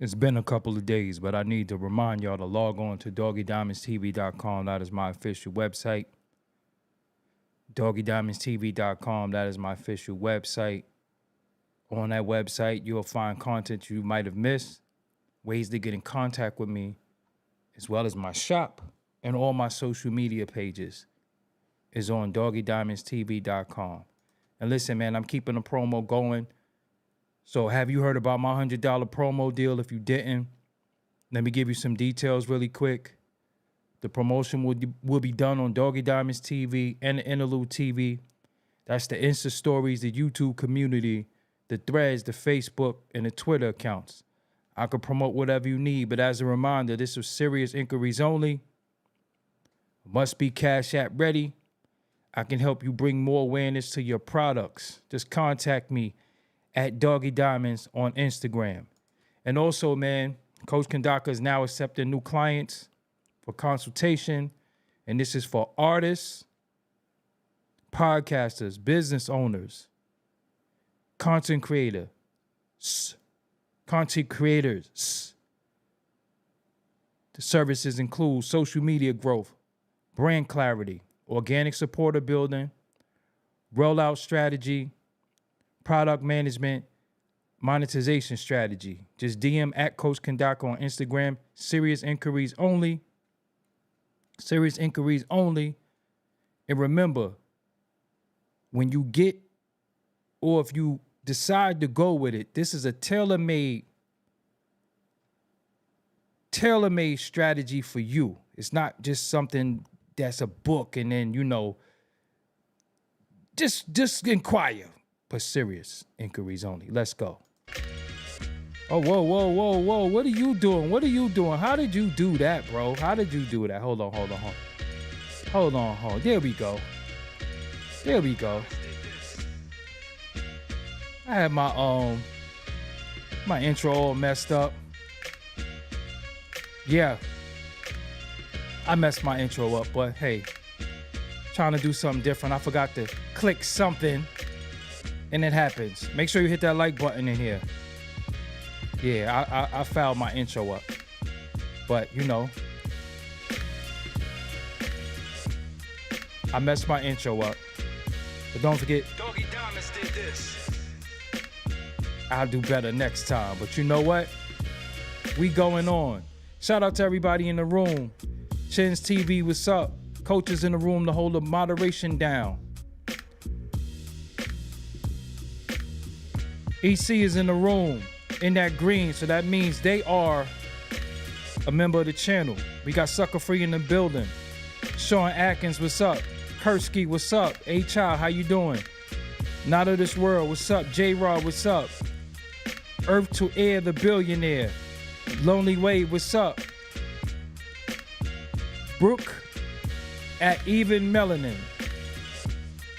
It's been a couple of days, but I need to remind y'all to log on to doggiediamondstv.com. That is my official website. doggiediamondstv.com. That is my official website. On that website, you'll find content you might have missed, ways to get in contact with me, as well as my shop and all my social media pages is on doggiediamondstv.com. And listen, man, I'm keeping the promo going. So have you heard about my $100 promo deal? If you didn't, let me give you some details really quick. The promotion will be done on Doggie Diamonds TV and the Interlude TV. That's the Insta stories, the YouTube community, the threads, the Facebook, and the Twitter accounts. I could promote whatever you need, but as a reminder, this is serious inquiries only. Must be Cash App ready. I can help you bring more awareness to your products. Just contact me at Doggie Diamonds on Instagram. And also, man, Coach Kandaka is now accepting new clients for consultation. And this is for artists, podcasters, business owners, content creators. The services include social media growth, brand clarity, organic supporter building, rollout strategy, product management, monetization strategy. Just DM at Coach Kandaka on Instagram. Serious inquiries only. Serious inquiries only. And remember, when you get, or if you decide to go with it, this is a tailor-made strategy for you. It's not just something that's a book and then, just inquire. But serious inquiries only. Let's go. Oh, whoa. What are you doing? How did you do that, bro? How did you do that? Hold on. There we go. I had my intro all messed up. Yeah. I messed my intro up, but hey, trying to do something different. I forgot to click something. And it happens. Make sure you hit that like button in here. Yeah, I fouled my intro up. But, I messed my intro up. But don't forget, Doggie Diamonds did this. I'll do better next time. But you know what? We going on. Shout out to everybody in the room. Chins TV, what's up? Coaches in the room to hold the moderation down. EC is in the room in that green, so that means they are a member of the channel. We got Sucker Free in the building. Sean Atkins, what's up? Kursky, what's up? H.I., how you doing? Not of This World, what's up? J-Rod, what's up? Earth to Air, the billionaire. Lonely Wave, what's up? Brooke at Even Melanin.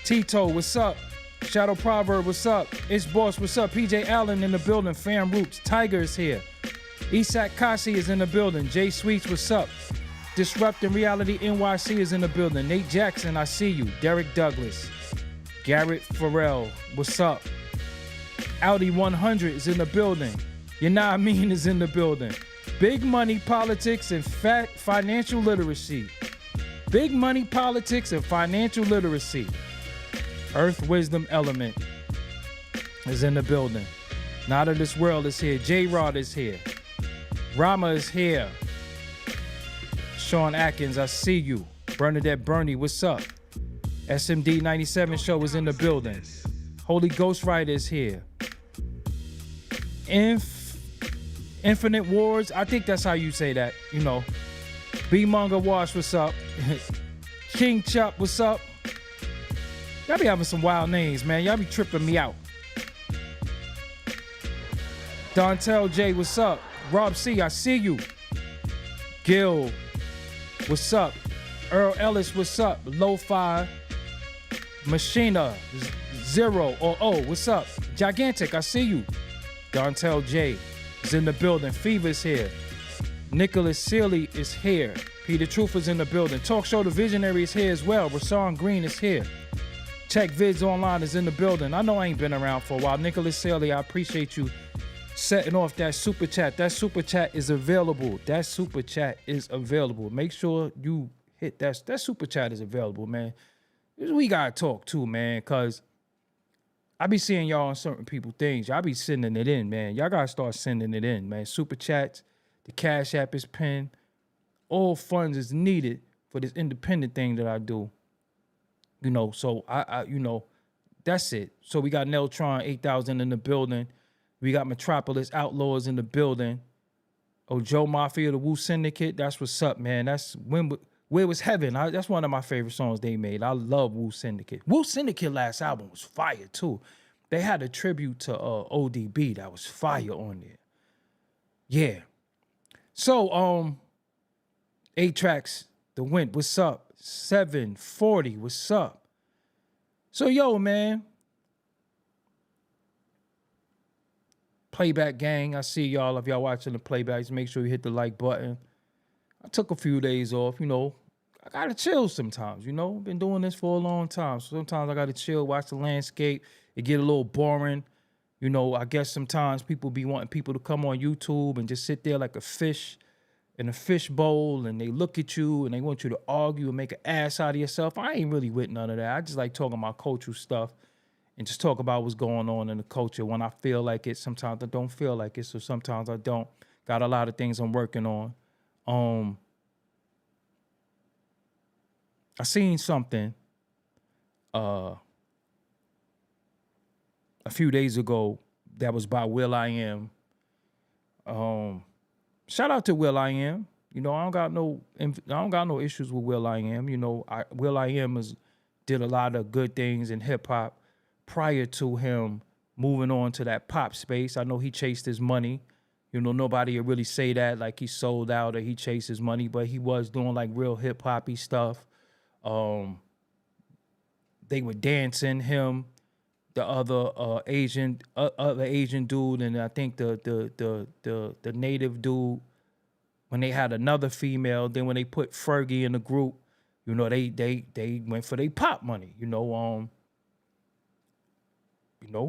Tito, what's up? Shadow Proverb, what's up? It's Boss, what's up? PJ Allen in the building. Fam Roots. Tiger is here. Isak Kasi is in the building. Jay Sweets, what's up? Disrupting Reality NYC is in the building. Nate Jackson, I see you. Derek Douglas. Garrett Farrell, what's up? Audi 100 is in the building. You know what I mean is in the building. Big money, politics, and financial literacy. Big money, politics, and financial literacy. Earth Wisdom Element is in the building. Not of This World is here. J-Rod is here. Rama is here. Sean Atkins, I see you. Bernadette Bernie, what's up? SMD 97 show is in the building. Holy Ghostwriter is here. Infinite Wars, I think that's how you say that, B Manga Wash, what's up? King Chop, what's up? Y'all be having some wild names, man. Y'all be tripping me out. Dontel J, what's up? Rob C, I see you. Gil, what's up? Earl Ellis, what's up? Lo-Fi, Machina, Zero or O, what's up? Gigantic, I see you. Dontel J is in the building. Fever's here. Nicholas Sealy is here. Peter Truth is in the building. Talk Show The Visionary is here as well. Rasan Green is here. Check Vids Online is in the building. I know I ain't been around for a while. Nicholas Sealy, I appreciate you setting off that super chat. That super chat is available. That super chat is available. Make sure you hit that. That super chat is available, man. We gotta talk too, man, cause I be seeing y'all on certain people things. Y'all be sending it in, man. Y'all gotta start sending it in, man. Super chats, the Cash App is pinned. All funds is needed for this independent thing that I do. You know, so I you know, that's it. So we got Neltron 8000 in the building. We got Metropolis Outlaws in the building. Oh, Joe Mafia, the Wu Syndicate. That's what's up, man. That's Where Was Heaven. That's one of my favorite songs they made. I love Wu Syndicate. Wu Syndicate last album was fire too. They had a tribute to ODB that was fire on there. Yeah. So 8 tracks, The Wind, what's up? 740, what's up? So yo, man. Playback gang, I see y'all. If y'all watching the playbacks, make sure you hit the like button. I took a few days off, you know. I gotta chill sometimes, you know. Been doing this for a long time. So sometimes I gotta chill, watch the landscape. It get a little boring. You know, I guess sometimes people be wanting people to come on YouTube and just sit there like a fish in a fish bowl, and they look at you and they want you to argue and make an ass out of yourself. I ain't really with none of that. I just like talking about cultural stuff and just talk about what's going on in the culture when I feel like it. Sometimes I don't feel like it, so sometimes I don't. Got a lot of things I'm working on. I seen something a few days ago that was by will.i.am. Shout out to will.i.am. You know, I don't got no issues with will.i.am. You know, will.i.am did a lot of good things in hip hop prior to him moving on to that pop space. I know he chased his money. You know, nobody would really say that like he sold out or he chased his money, but he was doing like real hip hoppy stuff. They were dancing him, the other Asian dude, and I think the native dude. When they had another female, then when they put Fergie in the group, you know, they went for their pop money. You know,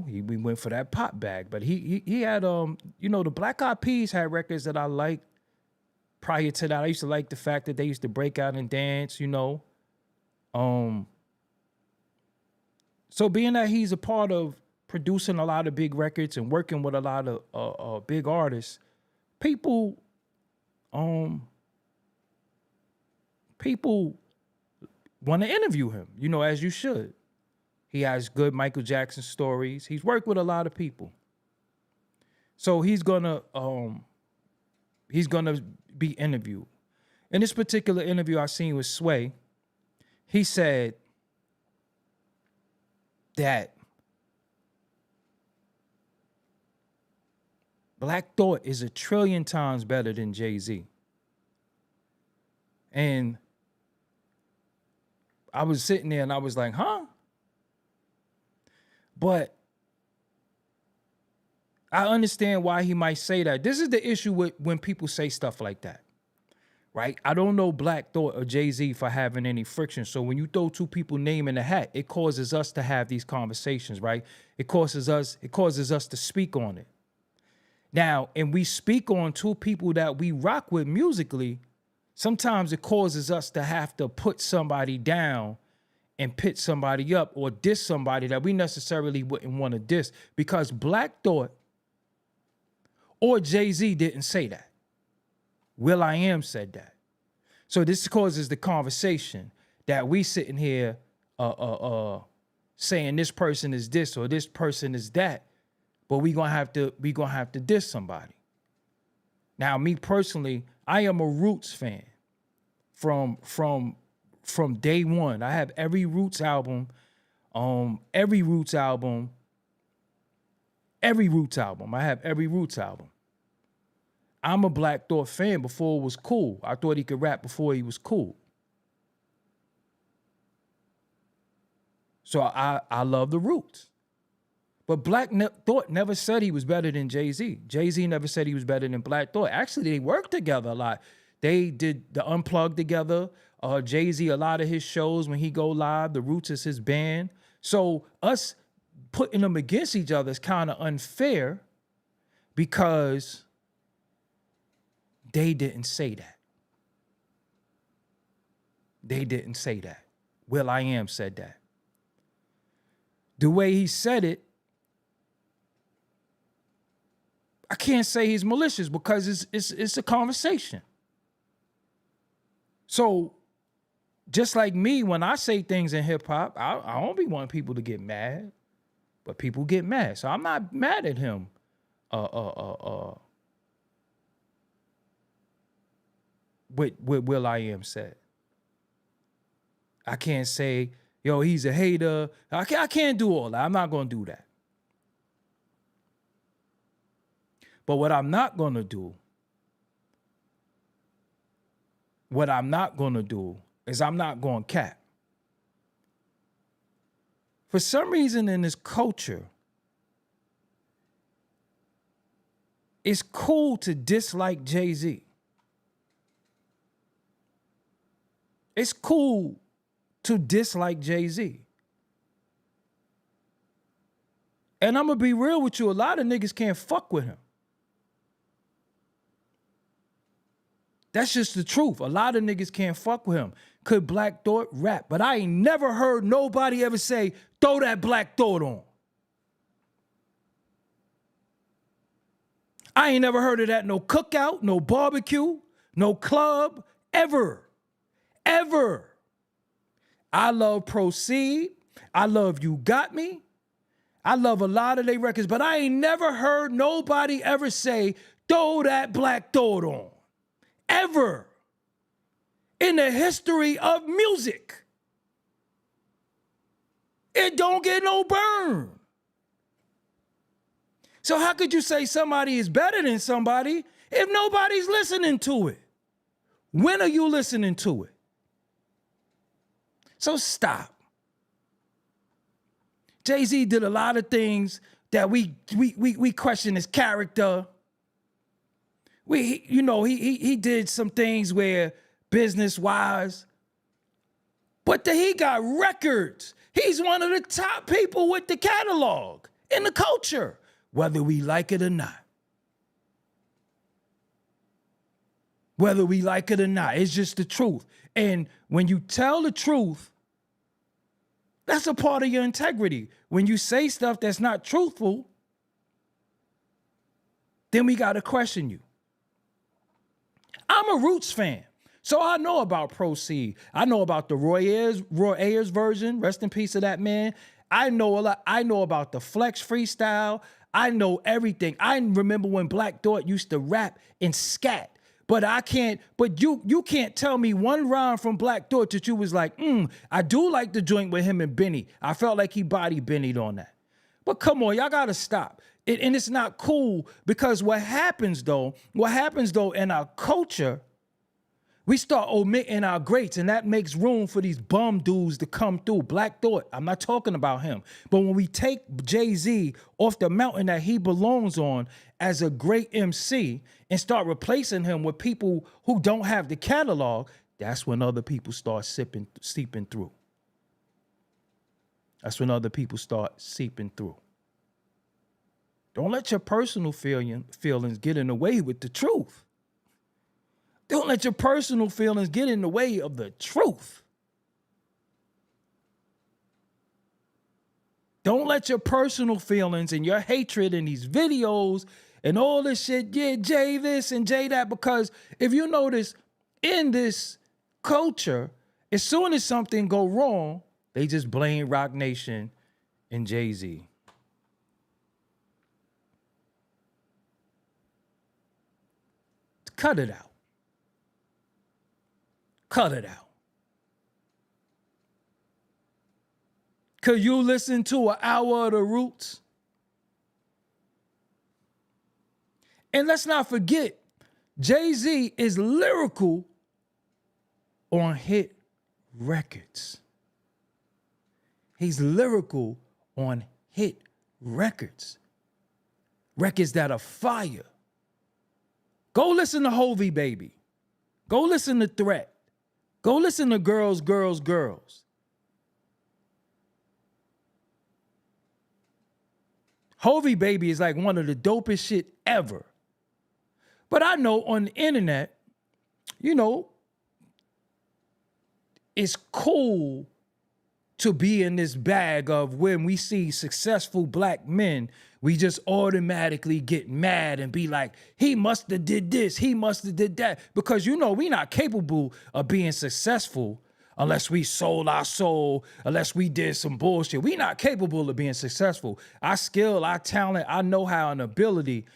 we went for that pop bag. But he had you know, the Black Eyed Peas had records that I liked. Prior to that, I used to like the fact that they used to break out and dance. You know. So being that he's a part of producing a lot of big records and working with a lot of big artists, people want to interview him, you know, as you should. He has good Michael Jackson stories. He's worked with a lot of people. So he's gonna be interviewed. In this particular interview I seen with Sway, he said that Black Thought is 1 trillion times better than Jay-Z. And I was sitting there and I was like, huh? But I understand why he might say that. This is the issue with when people say stuff like that, right? I don't know Black Thought or Jay-Z for having any friction. So when you throw two people name in the hat, it causes us to have these conversations, right? It causes us to speak on it. Now, and we speak on two people that we rock with musically, sometimes it causes us to have to put somebody down and pit somebody up or diss somebody that we necessarily wouldn't want to diss, because Black Thought or Jay-Z didn't say that. will.i.am said that. So this causes the conversation that we sitting here saying this person is this or this person is that, but we gonna have to diss somebody. Now, me personally, I am a Roots fan from day one. I have every Roots album, I have every Roots album. I'm a Black Thought fan before it was cool. I thought he could rap before he was cool. So I love the Roots. But Black Thought never said he was better than Jay-Z. Jay-Z never said he was better than Black Thought. Actually, they worked together a lot. They did the Unplugged together. Jay-Z, a lot of his shows when he go live, the Roots is his band. So us putting them against each other is kind of unfair, because they didn't say that. They didn't say that. will.i.am said that. The way he said it, I can't say he's malicious because it's a conversation. So just like me, when I say things in hip hop, I don't be wanting people to get mad, but people get mad. So I'm not mad at him. What will.i.am said. I can't say, yo, he's a hater. I can't do all that. I'm not going to do that. But what I'm not going to do is I'm not going to cap. For some reason in this culture, it's cool to dislike Jay-Z. It's cool to dislike Jay-Z. And I'm going to be real with you. A lot of niggas can't fuck with him. That's just the truth. A lot of niggas can't fuck with him. Could Black Thought rap? But I ain't never heard nobody ever say, throw that Black Thought on. I ain't never heard of that no cookout, no barbecue, no club, ever. Ever. I love Proceed. I love You Got Me. I love a lot of their records, but I ain't never heard nobody ever say, throw that Black Thought on. Ever. In the history of music. It don't get no burn. So how could you say somebody is better than somebody if nobody's listening to it? When are you listening to it? So stop. Jay-Z did a lot of things that we question his character. He did some things where business-wise, but he got records. He's one of the top people with the catalog in the culture, whether we like it or not. Whether we like it or not, it's just the truth. And when you tell the truth, that's a part of your integrity. When you say stuff that's not truthful, then we got to question you. I'm a Roots fan, so I know about Proceed. I know about the Roy Ayers version. Rest in peace to that man. I know a lot. I know about the Flex freestyle. I know everything. I remember when Black Thought used to rap and scat. But you can't tell me one rhyme from Black Thought that you was like, I do like the joint with him and Benny. I felt like he body Benny'd on that. But come on, y'all gotta stop. And it's not cool because what happens though in our culture, we start omitting our greats, and that makes room for these bum dudes to come through. Black Thought, I'm not talking about him. But when we take Jay-Z off the mountain that he belongs on as a great MC and start replacing him with people who don't have the catalog, that's when other people start seeping through. That's when other people start seeping through. Don't let your personal feelings get in the way with the truth. Don't let your personal feelings get in the way of the truth. Don't let your personal feelings and your hatred in these videos and all this shit, yeah, Jay this and Jay that, because if you notice in this culture, as soon as something go wrong, they just blame Roc Nation and Jay-Z. Cut it out. Cut it out. Could you listen to an hour of the Roots? And let's not forget, Jay-Z is lyrical on hit records. He's lyrical on hit records. Records that are fire. Go listen to Hovey Baby. Go listen to Threat. Go listen to Girls, Girls, Girls. Hovey Baby is like one of the dopest shit ever. But I know on the internet, you know, it's cool to be in this bag of when we see successful black men, we just automatically get mad and be like, he must have did this, he must have did that. Because you know we not capable of being successful unless we sold our soul, unless we did some bullshit. We not capable of being successful. Our skill, our talent, our know-how and ability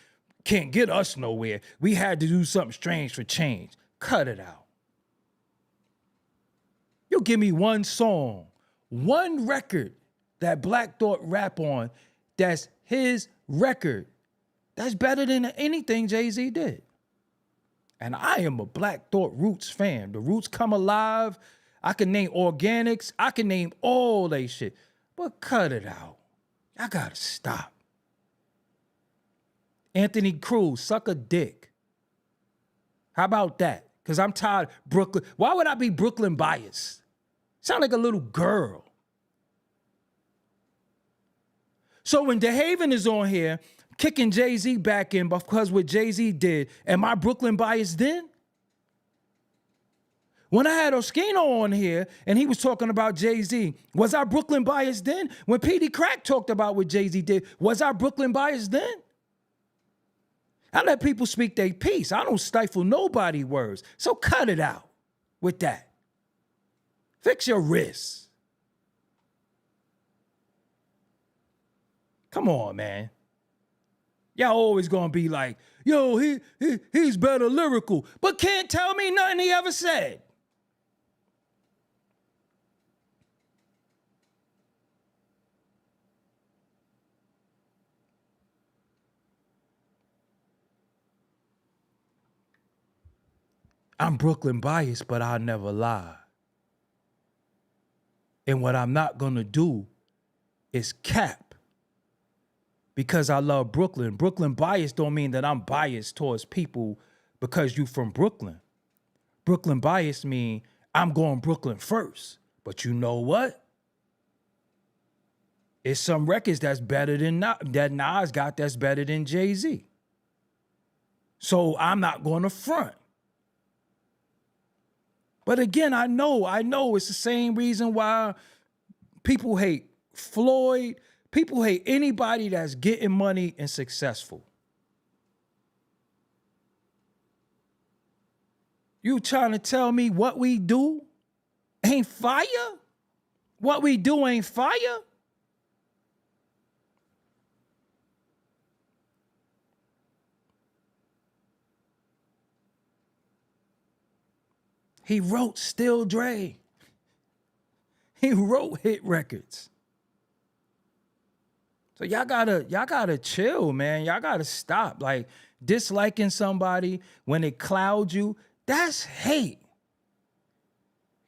can't get us nowhere. We had to do something strange for change. Cut it out. You give me one song, one record that Black Thought rap on that's his record, that's better than anything Jay-Z did. And I am a Black Thought Roots fan. The Roots Come Alive. I can name Organics. I can name all that shit. But cut it out. I gotta stop. Anthony Cruz, suck a dick. How about that? Because I'm tired of Brooklyn. Why would I be Brooklyn biased? Sound like a little girl. So when DeHaven is on here kicking Jay-Z back in because what Jay-Z did, am I Brooklyn biased then? When I had Oskino on here and he was talking about Jay-Z, was I Brooklyn biased then? When P.D. Crack talked about what Jay-Z did, was I Brooklyn biased then? I let people speak their piece. I don't stifle nobody's words. So cut it out with that. Fix your wrists. Come on, man. Y'all always gonna be like, yo, he's better lyrical, but can't tell me nothing he ever said. I'm Brooklyn biased, but I'll never lie. And what I'm not gonna do is cap because I love Brooklyn. Brooklyn biased don't mean that I'm biased towards people because you from Brooklyn. Brooklyn biased mean I'm going Brooklyn first. But you know what? It's some records that's better than that Nas got that's better than Jay-Z. So I'm not going to front. But again, I know it's the same reason why people hate Floyd. People hate anybody that's getting money and successful. You trying to tell me what we do ain't fire? What we do ain't fire? He wrote Still Dre. He wrote hit records. So y'all gotta chill, man. Y'all gotta stop. Like disliking somebody when it clouds you, that's hate.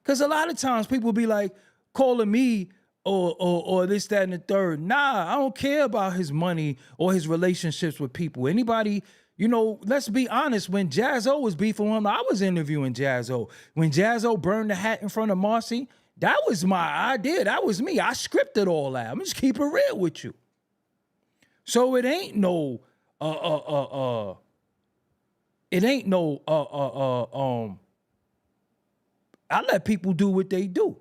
Cause a lot of times people be like calling me or this, that, and the third. Nah, I don't care about his money or his relationships with people. Anybody, you know, let's be honest, when Jaz-O was beefing him, I was interviewing Jaz-O. When Jaz-O burned the hat in front of Marcy, that was my idea. That was me. I scripted all that. I'm just keep it real with you. So it ain't no I let people do what they do.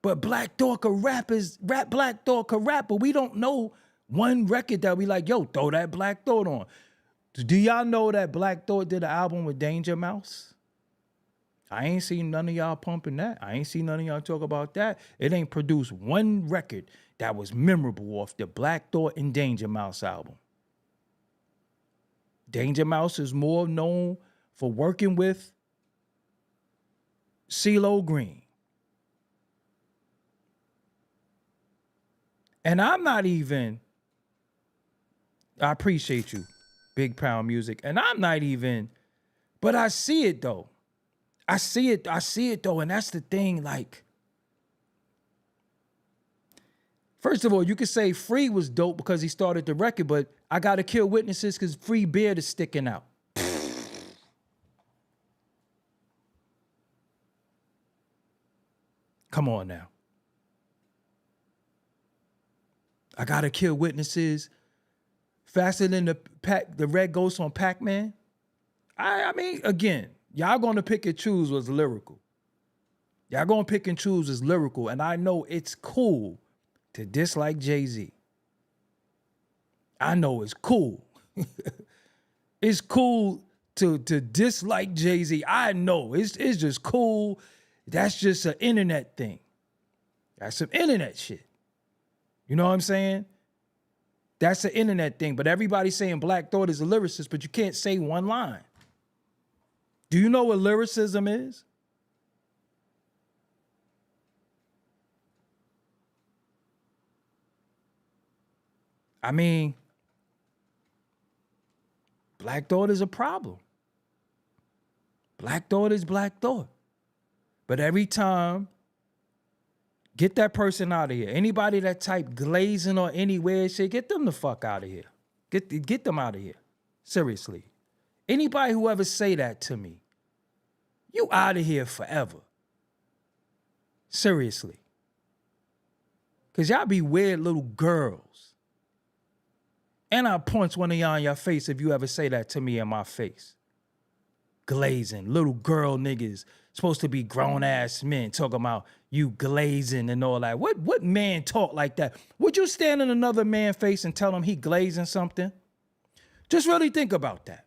But Black Thought could Black Thought could rap, but we don't know one record that we like, yo, throw that Black Thought on. Do y'all know that Black Thought did an album with Danger Mouse? I ain't seen none of y'all pumping that. I ain't seen none of y'all talk about that. It ain't produced one record that was memorable off the Black Thought and Danger Mouse album. Danger Mouse is more known for working with CeeLo Green. And I'm not even, I appreciate you, Big Pound Music. And I'm not even, but I see it though. I see it though. And that's the thing, like, first of all, you could say Free was dope because he started the record, but I Gotta Kill Witnesses because Free beard is sticking out. Come on now. I Gotta Kill Witnesses faster than the red ghost on Pac-Man. I mean, again, y'all gonna pick and choose what's lyrical. Y'all gonna pick and choose what's lyrical, and I know it's cool to dislike Jay-Z. I know it's cool. It's cool to dislike Jay-Z. I know it's just cool. That's just an internet thing. That's some internet shit. You know what I'm saying? That's an internet thing. But everybody's saying Black Thought is a lyricist, but you can't say one line. Do you know what lyricism is? I mean, Black Thought is a problem. Black Thought is Black Thought. But every time, get that person out of here. Anybody that type glazing or any weird shit, get them the fuck out of here. Get them out of here. Seriously. Anybody who ever say that to me, you out of here forever. Seriously. Because y'all be weird little girls. And I'll punch one of y'all in your face if you ever say that to me in my face. Glazing. Little girl niggas. Supposed to be grown-ass men talking about you glazing and all that. What man talk like that? Would you stand in another man's face and tell him he glazing something? Just really think about that.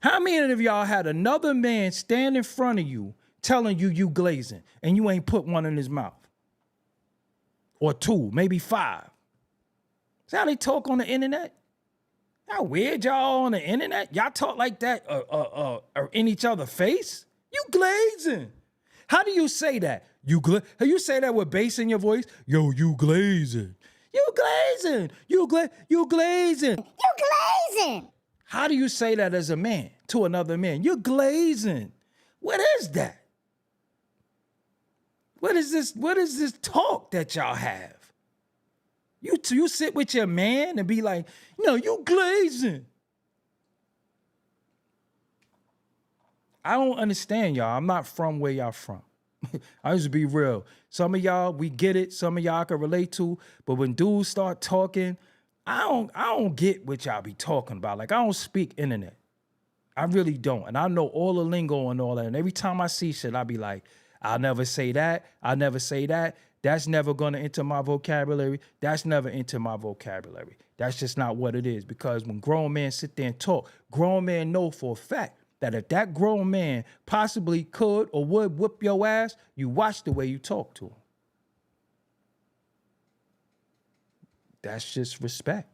How many of y'all had another man stand in front of you telling you glazing and you ain't put one in his mouth? Or two, maybe five. Is that how they talk on the internet? How weird y'all on the internet? Y'all talk like that or in each other's face? You glazing. How do you say that? You say that with bass in your voice? Yo, you glazing. You glazing. You glazing. You glazing. How do you say that as a man to another man? You're glazing. What is that? What is this talk that y'all have? You sit with your man and be like, no, you glazing. I don't understand y'all. I'm not from where y'all from. I just be real. Some of y'all, we get it. Some of y'all can relate to. But when dudes start talking, I don't get what y'all be talking about. Like, I don't speak internet. I really don't. And I know all the lingo and all that. And every time I see shit, I be like, I'll never say that. I'll never say that. That's never going to enter my vocabulary. That's never enter my vocabulary. That's just not what it is. Because when grown men sit there and talk, grown men know for a fact that if that grown man possibly could or would whip your ass, you watch the way you talk to him. That's just respect.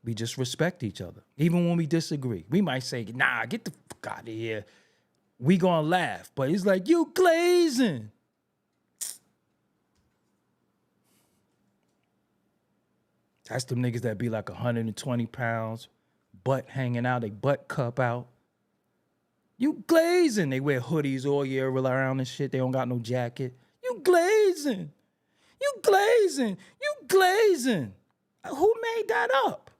We just respect each other. Even when we disagree. We might say, nah, get the fuck out of here. We gonna laugh. But it's like, you glazing. That's them niggas that be like 120 pounds, butt hanging out, they butt cup out. You glazing. They wear hoodies all year around and shit. They don't got no jacket. You glazing. You glazing. You glazing. Who made that up?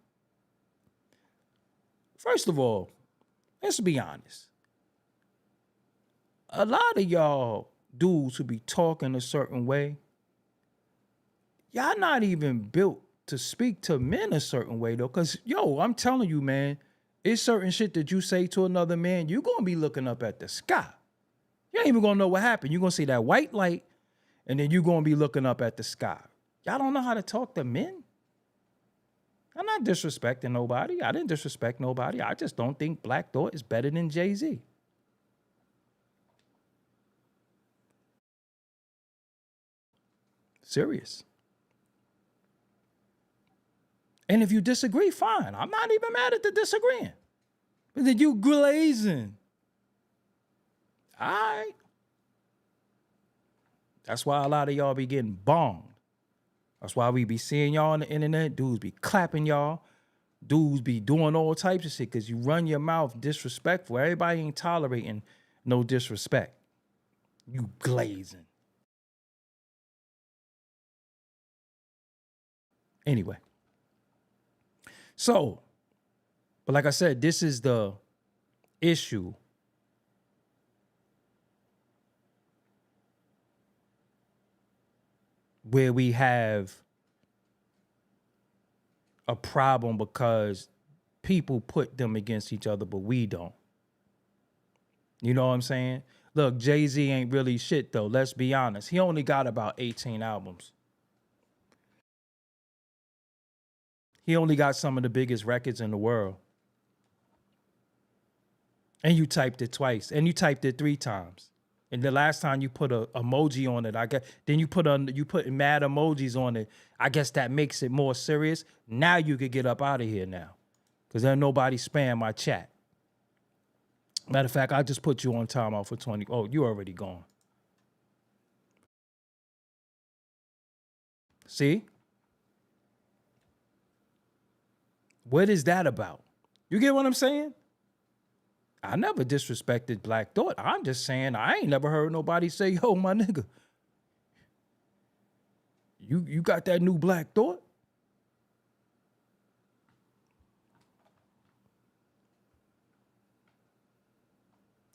First of all, let's be honest. A lot of y'all dudes who be talking a certain way, y'all not even built to speak to men a certain way, though. Because, yo, I'm telling you, man, it's certain shit that you say to another man, you're going to be looking up at the sky. You ain't even going to know what happened. You're going to see that white light, and then you're going to be looking up at the sky. Y'all don't know how to talk to men? I'm not disrespecting nobody. I didn't disrespect nobody. I just don't think Black Thought is better than Jay-Z. Serious. And if you disagree, fine. I'm not even mad at the disagreeing. But then you glazing. All right. That's why a lot of y'all be getting bombed. That's why we be seeing y'all on the internet. Dudes be clapping y'all. Dudes be doing all types of shit because you run your mouth disrespectful. Everybody ain't tolerating no disrespect. You glazing. Anyway. So, but like I said, this is the issue. Where we have a problem because people put them against each other, but we don't. You know what I'm saying? Look, Jay-Z ain't really shit though. Let's be honest. He only got about 18 albums. He only got some of the biggest records in the world. And you typed it twice. And you typed it 3 times. And the last time you put a emoji on it, I guess, then you put mad emojis on it. I guess that makes it more serious. Now you could get up out of here now. Because there's nobody spam my chat. Matter of fact, I just put you on timeout for 20. Oh, you already gone. See? What is that about? You get what I'm saying? I never disrespected Black Thought. I'm just saying I ain't never heard nobody say, yo, my nigga, you got that new Black Thought?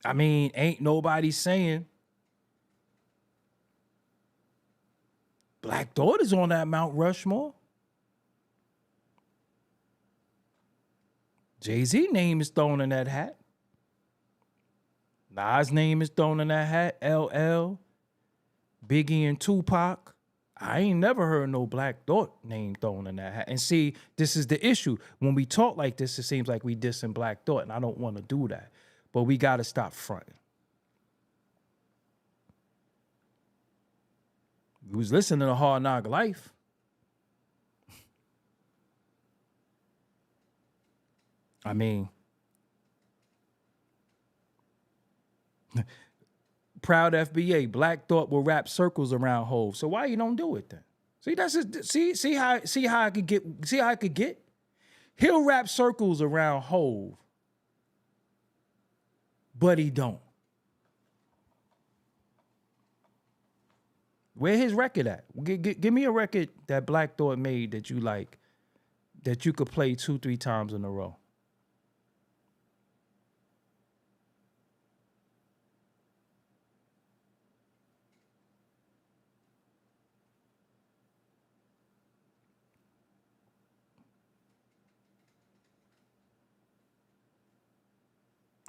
I mean, ain't nobody saying Black Thought is on that Mount Rushmore. Jay-Z name is thrown in that hat. Nas name is thrown in that hat. LL, Biggie, and Tupac. I ain't never heard no Black Thought name thrown in that hat. And see, this is the issue. When we talk like this, it seems like we dissing Black Thought, and I don't want to do that. But we got to stop fronting. We was listening to Hard Knock Life. I mean, proud FBA, Black Thought will wrap circles around Hove. So why you don't do it then? See, that's just, see how I could get. He'll wrap circles around Hove, but he don't. Where his record at? Give me a record that Black Thought made that you like, that you could play 2-3 times in a row.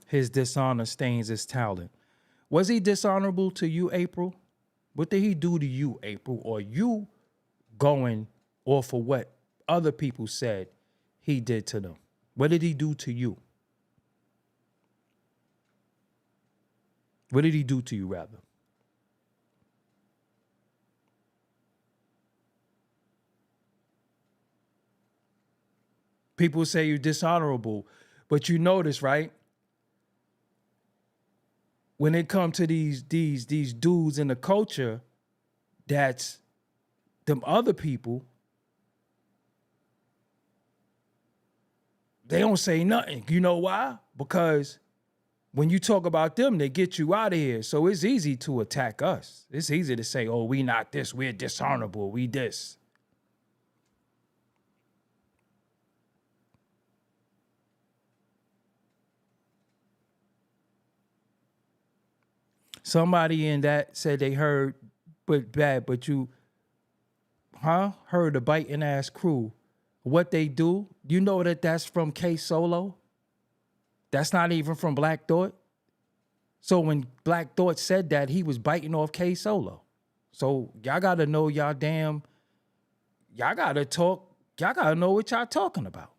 His dishonor stains his talent. Was he dishonorable to you, April? What did he do to you, April? Or you going off of what other people said he did to them? What did he do to you? What did he do to you, rather? People say you're dishonorable, but you notice, right? When it comes to these dudes in the culture, that's them other people, they don't say nothing. You know why? Because when you talk about them, they get you out of here. So it's easy to attack us. It's easy to say, oh, we not this, we're dishonorable, we this. Somebody in that said they heard, but you, heard a biting ass crew. What they do, you know that's from K Solo? That's not even from Black Thought. So when Black Thought said that, he was biting off K Solo. So y'all gotta know y'all gotta talk, y'all gotta know what y'all talking about.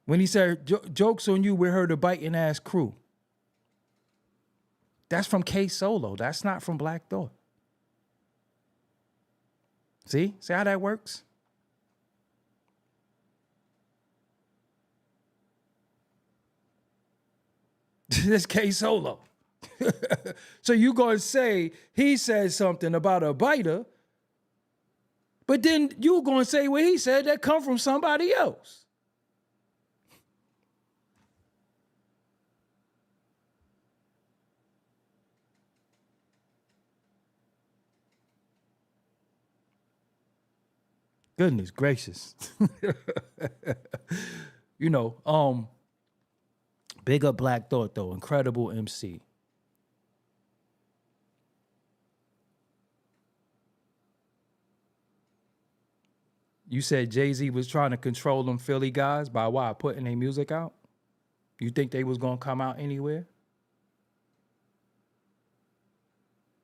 When he said, jokes on you, we heard a biting ass crew. That's from K Solo. That's not from Black Thought. See how that works? This K Solo. So you gonna say he said something about a biter, but then you gonna say what he said that come from somebody else. Goodness gracious. You know, big up Black Thought though, incredible MC. You said Jay-Z was trying to control them Philly guys by why? Putting their music out? You think they was going to come out anywhere?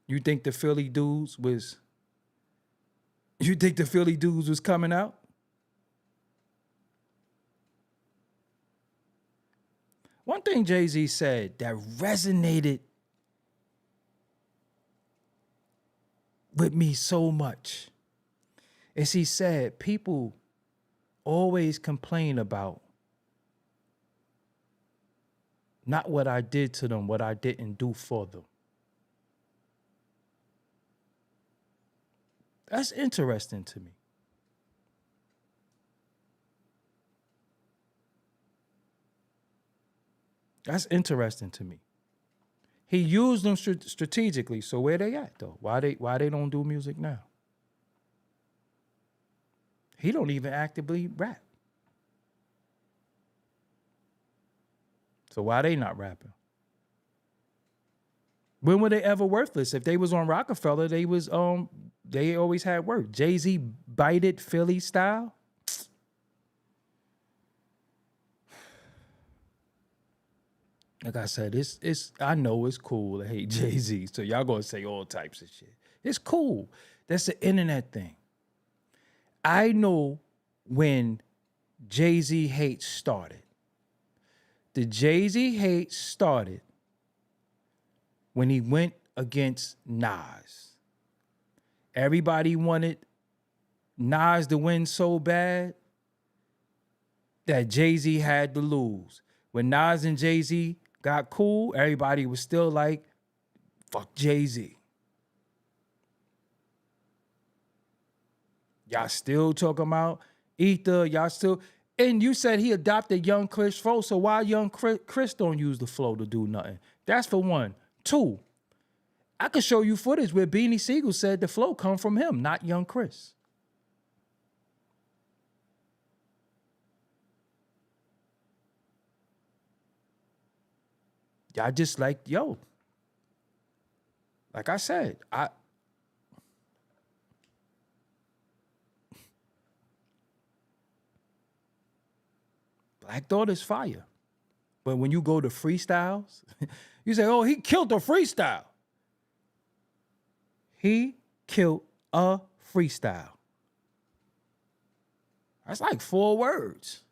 You think the Philly dudes was coming out? One thing Jay-Z said that resonated with me so much is he said people always complain about not what I did to them, what I didn't do for them. That's interesting to me. That's interesting to me. He used them strategically. So where they at though? Why they don't do music now? He don't even actively rap. So why they not rapping? When were they ever worthless? If they was on Roc-A-Fella, they always had work. Jay-Z bited Philly style. Like I said, I know it's cool to hate Jay-Z, so y'all gonna say all types of shit. It's cool. That's the internet thing. I know when Jay-Z hate started. The Jay-Z hate started when he went against Nas. Everybody wanted Nas to win so bad that Jay-Z had to lose. When Nas and Jay-Z got cool, everybody was still like, fuck Jay-Z. Y'all still talking about Ether, y'all still, and you said he adopted Young Chris flow, so why Young Chris don't use the flow to do nothing? That's for one. Two, I could show you footage where Beanie Siegel said the flow come from him, not Young Chris. Y'all just like, yo, like I said, Black Thought is fire. But when you go to freestyles, you say, oh, he killed the freestyle. He killed a freestyle. That's like 4 words.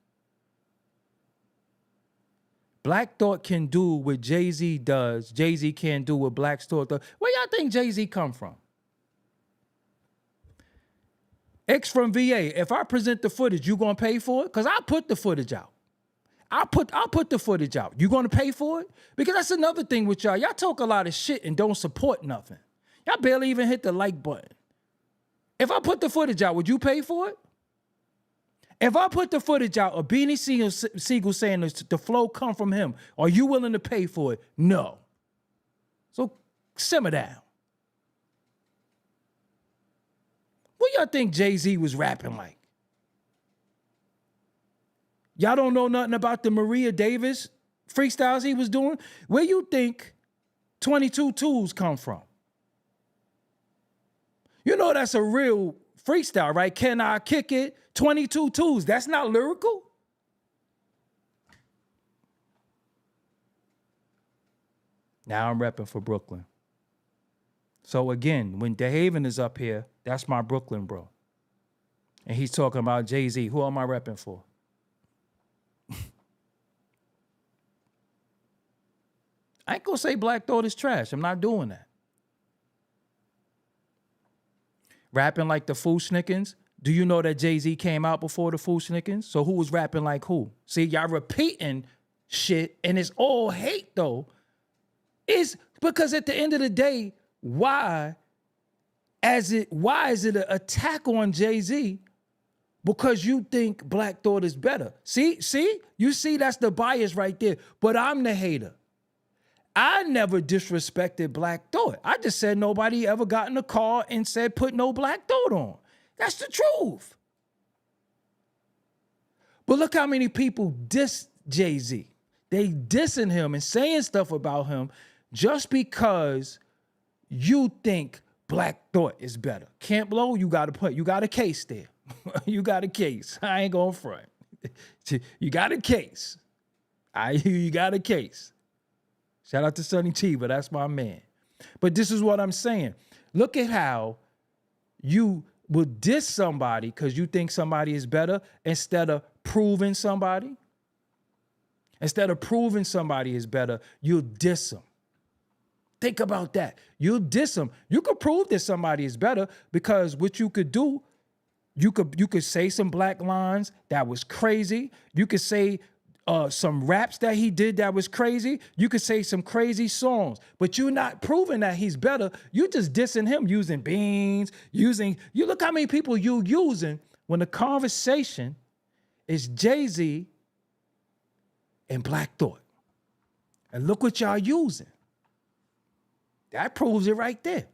Black Thought can do what Jay-Z does. Jay-Z can't do what Black Thought does. Where y'all think Jay-Z come from? X from VA. If I present the footage, you gonna pay for it? Because I put the footage out. I'll put the footage out. You gonna pay for it? Because that's another thing with y'all. Y'all talk a lot of shit and don't support nothing. Y'all barely even hit the like button. If I put the footage out, would you pay for it? If I put the footage out of Beanie Siegel saying the flow come from him, are you willing to pay for it? No. So simmer down. What y'all think Jay-Z was rapping like? Y'all don't know nothing about the Maria Davis freestyles he was doing? Where you think 22 Tools come from? You know that's a real freestyle, right? Can I kick it? 22 Tools. That's not lyrical. Now I'm repping for Brooklyn. So again, when DeHaven is up here, that's my Brooklyn bro. And he's talking about Jay-Z. Who am I repping for? I ain't gonna say Black Thought is trash. I'm not doing that. Rapping like the Fu-Schnickens. Do you know that Jay-Z came out before the Fu-Schnickens? So who was rapping like who? See, y'all repeating shit, and it's all hate though. It's because at the end of the day, why is it an attack on Jay-Z? Because you think Black Thought is better. See, you see that's the bias right there. But I'm the hater. I never disrespected Black Thought. I just said nobody ever got in the car and said put no Black Thought on. That's the truth. But look how many people diss Jay-Z. They dissing him and saying stuff about him just because you think Black Thought is better. Camp Low, you got a case there. You got a case. I ain't gonna front. You got a case. You got a case. Shout out to Sonny T, but that's my man. But this is what I'm saying. Look at how you will diss somebody because you think somebody is better instead of proving somebody. Instead of proving somebody is better, you'll diss them. Think about that. You'll diss them. You could prove that somebody is better because what you could do, you could say some black lines that was crazy. You could say some raps that he did that was crazy. You could say some crazy songs, but you're not proving that he's better. You're just dissing him using beans, you look how many people you using when the conversation is Jay-Z and Black Thought. And look what y'all using. That proves it right there.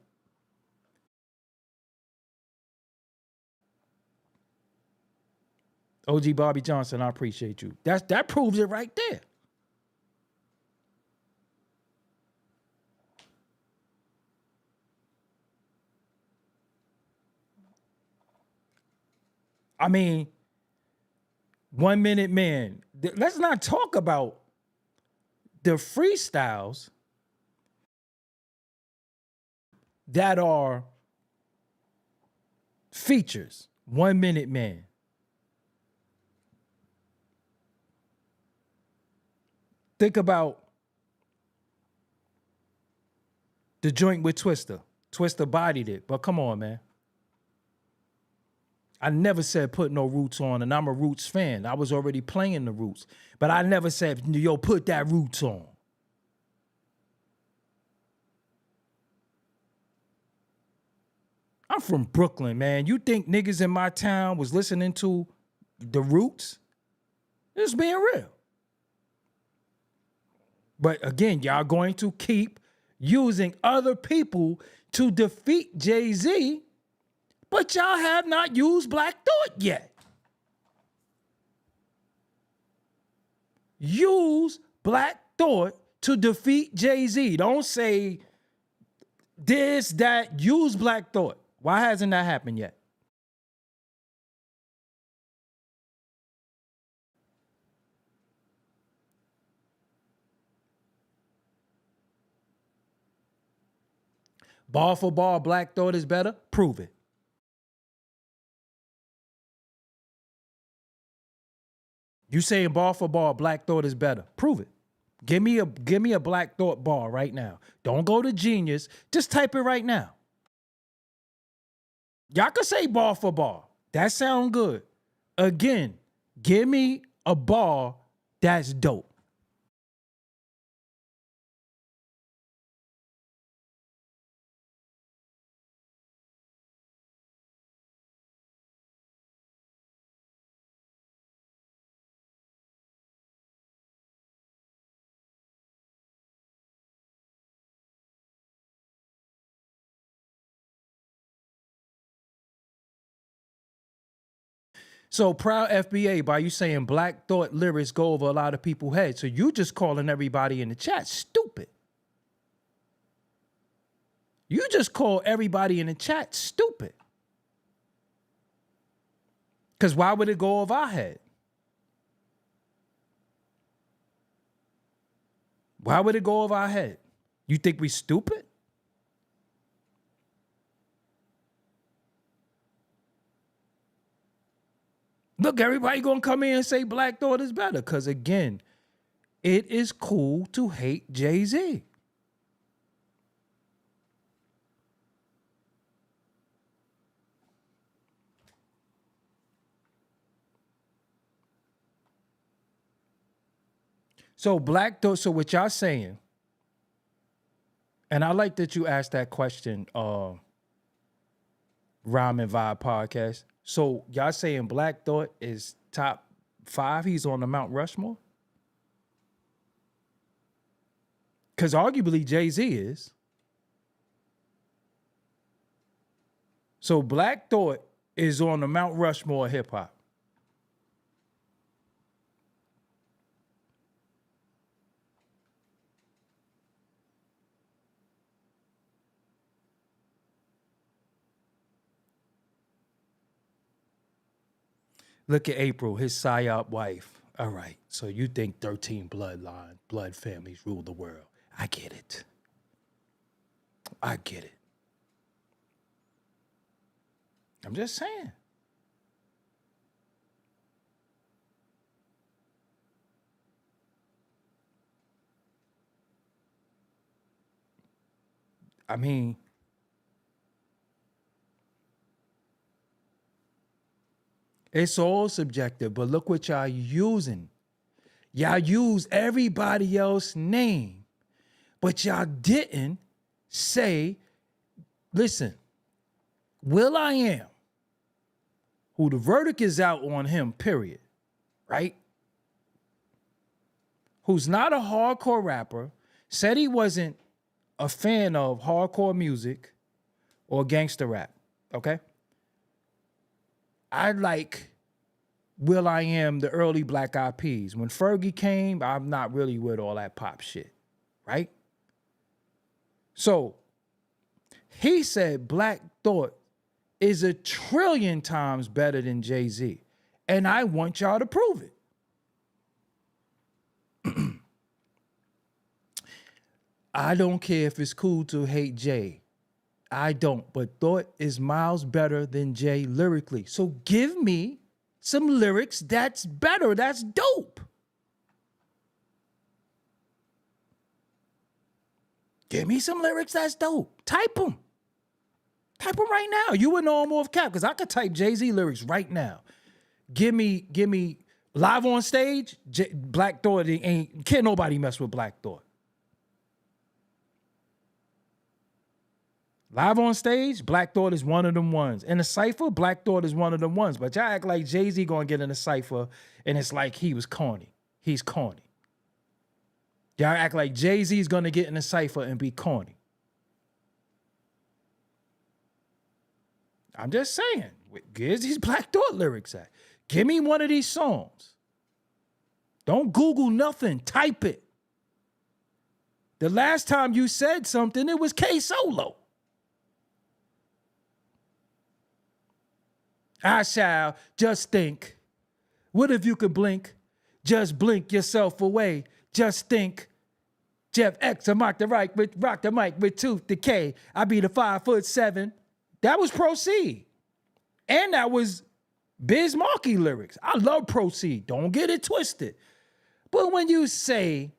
OG Bobby Johnson, I appreciate you. That proves it right there. I mean, 1 Minute Man. Let's not talk about the freestyles that are features. 1 Minute Man. Think about the joint with Twista. Twista bodied it, but come on, man. I never said put no Roots on, and I'm a Roots fan. I was already playing the Roots, but I never said, yo, put that Roots on. I'm from Brooklyn, man. You think niggas in my town was listening to the Roots? It's being real. But again, y'all going to keep using other people to defeat Jay-Z, but y'all have not used Black Thought yet. Use Black Thought to defeat Jay-Z. Don't say this, that, use Black Thought. Why hasn't that happened yet? Bar for bar, Black Thought is better? Prove it. You saying bar for bar, Black Thought is better? Prove it. Give me a Black Thought bar right now. Don't go to Genius. Just type it right now. Y'all can say bar for bar. That sound good. Again, give me a bar that's dope. So proud FBA by you saying Black Thought lyrics go over a lot of people's heads. So you just calling everybody in the chat stupid. You just call everybody in the chat stupid. Because why would it go over our head? Why would it go over our head? You think we stupid? Look, everybody gonna come in and say Black Thought is better. Because again, it is cool to hate Jay-Z. So Black Thought, so what y'all saying, and I like that you asked that question, Rhyme and Vibe podcast. So y'all saying Black Thought is top 5? He's on the Mount Rushmore? Because arguably Jay-Z is. So Black Thought is on the Mount Rushmore of hip hop. Look at April, his psyop wife. All right, so you think 13 blood families rule the world. I get it. I get it. I'm just saying. I mean, it's all subjective, but look what y'all using. Y'all use everybody else's name, but y'all didn't say, listen, will.i.am, who the verdict is out on him, period, right? Who's not a hardcore rapper, said he wasn't a fan of hardcore music or gangster rap, okay? I like will.i.am, the early Black Eyed Peas. When Fergie came, I'm not really with all that pop shit, right? So he said Black Thought is 1,000,000,000 times better than Jay-Z. And I want y'all to prove it. I don't care if it's cool to hate Jay. I don't, but Thought is miles better than Jay lyrically. So give me some lyrics that's better, that's dope. Give me some lyrics that's dope. Type them. Type them right now. You would know I'm off cap because I could type Jay-Z lyrics right now. Give me live on stage, Black Thought can't nobody mess with Black Thought. Live on stage, Black Thought is one of them ones. In a cypher, Black Thought is one of them ones. But y'all act like Jay-Z gonna get in a cypher and it's like he was corny. He's corny. Y'all act like Jay-Z is gonna get in a cypher and be corny. I'm just saying, where's these Black Thought lyrics at? Give me one of these songs. Don't Google nothing, type it. The last time you said something, it was K-Solo. I shall just think. What if you could blink? Just blink yourself away. Just think. Jeff X, I rock the mic with Tooth Decay. I be the 5'7". That was Proceed. And that was Biz Markie lyrics. I love Proceed. Don't get it twisted. But when you say,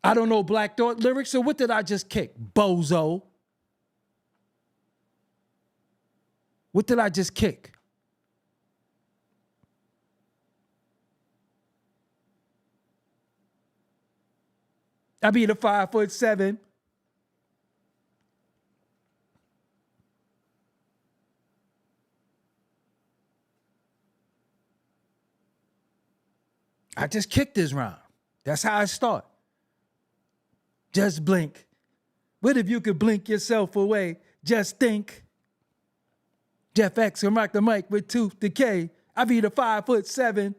I don't know Black Thought lyrics, so what did I just kick? Bozo. What did I just kick? I be the 5'7". I just kicked this round. That's how I start. Just blink. What if you could blink yourself away? Just think. Jeff X can rock the mic with Tooth Decay. I be the 5'7".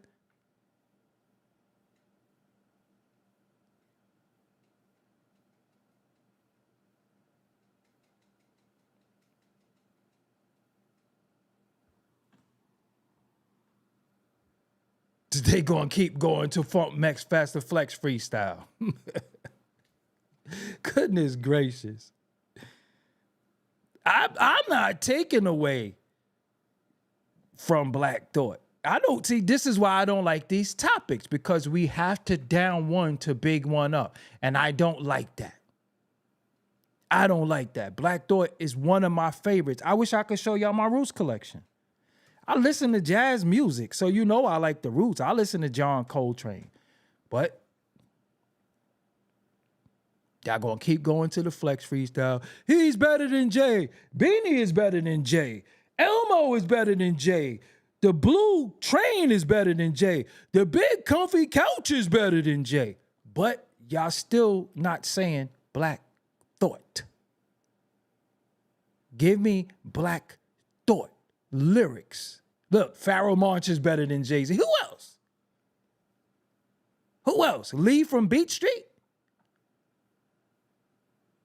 They gonna keep going to Funk Max Faster Flex freestyle. Goodness gracious. I'm not taking away from Black Thought. I don't see, this is why I don't like these topics, because we have to down one to big one up. And I don't like that. I don't like that. Black Thought is one of my favorites. I wish I could show y'all my Roots collection. I listen to jazz music, so you know I like the Roots. I listen to John Coltrane. But y'all gonna keep going to the Flex freestyle. He's better than Jay. Beanie is better than Jay. Elmo is better than Jay. The Blue Train is better than Jay. The Big Comfy Couch is better than Jay. But y'all still not saying Black Thought. Give me Black Thought lyrics. Look, Pharoah Monch is better than Jay-Z. Who else? Who else? Lee from Beat Street?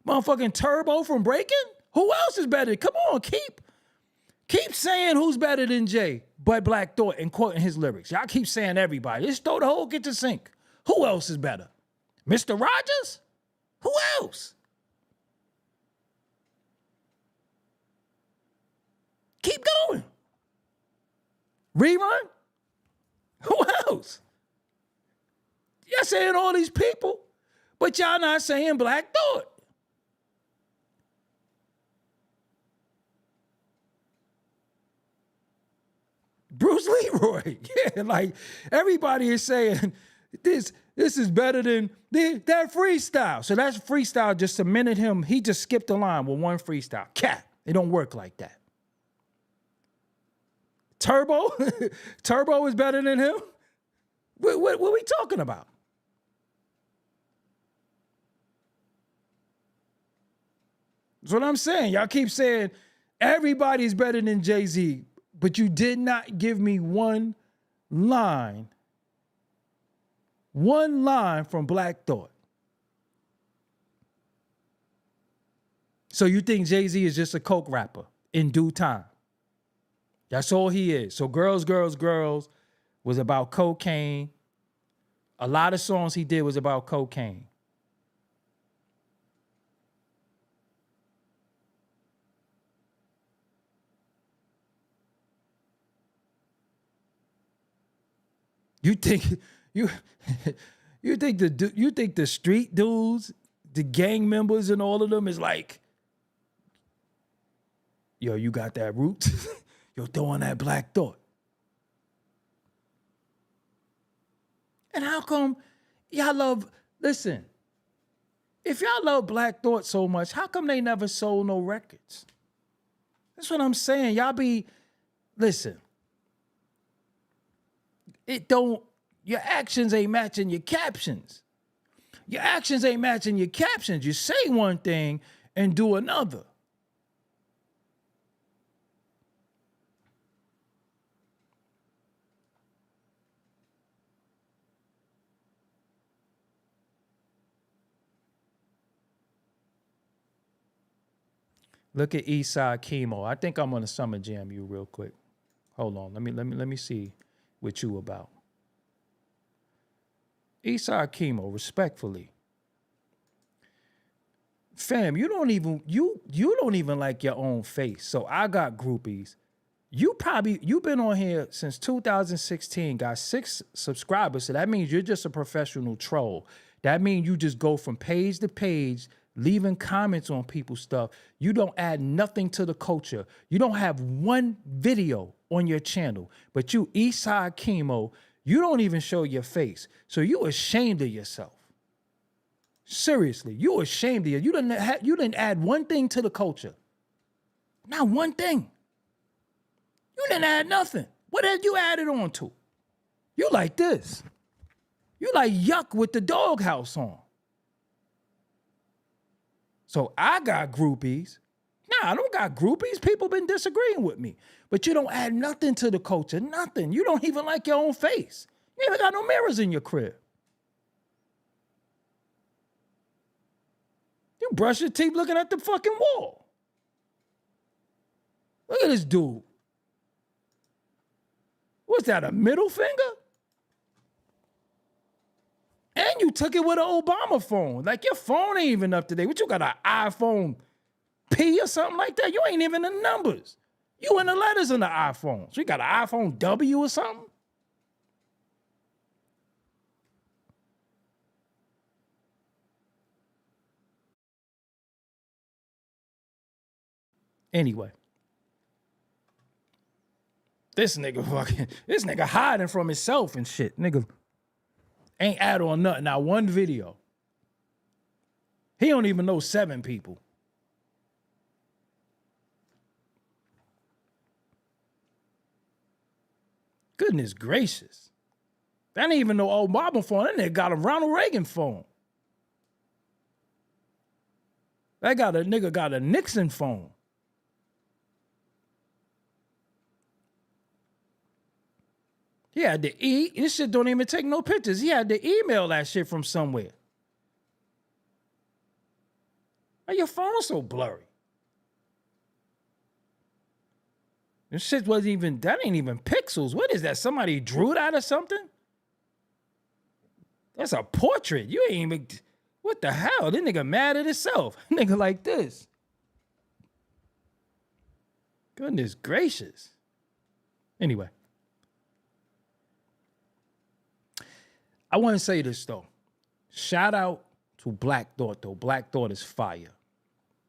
Motherfucking Turbo from Breaking? Who else is better? Come on, Keep saying who's better than Jay, but Black Thought, and quoting his lyrics. Y'all keep saying everybody. Just throw the whole kitchen sink. Who else is better? Mr. Rogers? Who else? Keep going. Rerun? Who else? Y'all saying all these people, but y'all not saying Black Thought. Bruce Leroy. Yeah, like everybody is saying this is better than that freestyle. So that's freestyle just cemented him. He just skipped the line with one freestyle. Cat. It don't work like that. Turbo? Turbo is better than him? What are we talking about? That's what I'm saying. Y'all keep saying everybody's better than Jay-Z, but you did not give me one line from Black Thought. So you think Jay-Z is just a coke rapper in due time? That's all he is. So Girls, Girls, Girls was about cocaine. A lot of songs he did was about cocaine. You think you think the street dudes, the gang members and all of them is like, yo, you got that root? Yo, throw on that Black Thought. And how come y'all love, listen, if y'all love Black Thought so much, how come they never sold no records? That's what I'm saying. Y'all be, listen, your actions ain't matching your captions. Your actions ain't matching your captions. You say one thing and do another. Look at Eastside Chemo. I think I'm gonna summer jam you real quick. Hold on. Let me see what you about. Eastside Chemo, respectfully. Fam, you don't even like your own face. So I got groupies. You've been on here since 2016, got 6 subscribers. So that means you're just a professional troll. That means you just go from page to page, leaving comments on people's stuff. You don't add nothing to the culture. You don't have one video on your channel. But you, Eastside Chemo, you don't even show your face. So you ashamed of yourself. Seriously, you ashamed of you. You didn't add one thing to the culture. Not one thing. You didn't add nothing. What had you added on to? You like this. You like Yuck with the doghouse on. So I got groupies. Nah, I don't got groupies. People been disagreeing with me. But you don't add nothing to the culture. Nothing. You don't even like your own face. You even got no mirrors in your crib. You brush your teeth looking at the fucking wall. Look at this dude. What's that, a middle finger? And you took it with an Obama phone. Like your phone ain't even up to date. What, you got an iPhone P or something like that? You ain't even in the numbers. You in the letters in the iPhone. So you got an iPhone W or something? Anyway. This nigga hiding from himself and shit. Nigga ain't add on nothing. Not one video. He don't even know 7 people. Goodness gracious. That ain't even no Obama phone. That nigga got a Ronald Reagan phone. Nigga got a Nixon phone. He had to this shit don't even take no pictures. He had to email that shit from somewhere. Why your phone so blurry? This shit wasn't even, that ain't even pixels. What is that? Somebody drew that or something? That's a portrait. You ain't even, what the hell? This nigga mad at himself. Nigga like this. Goodness gracious. Anyway. I want to say this though. Shout out to Black Thought though. Black Thought is fire.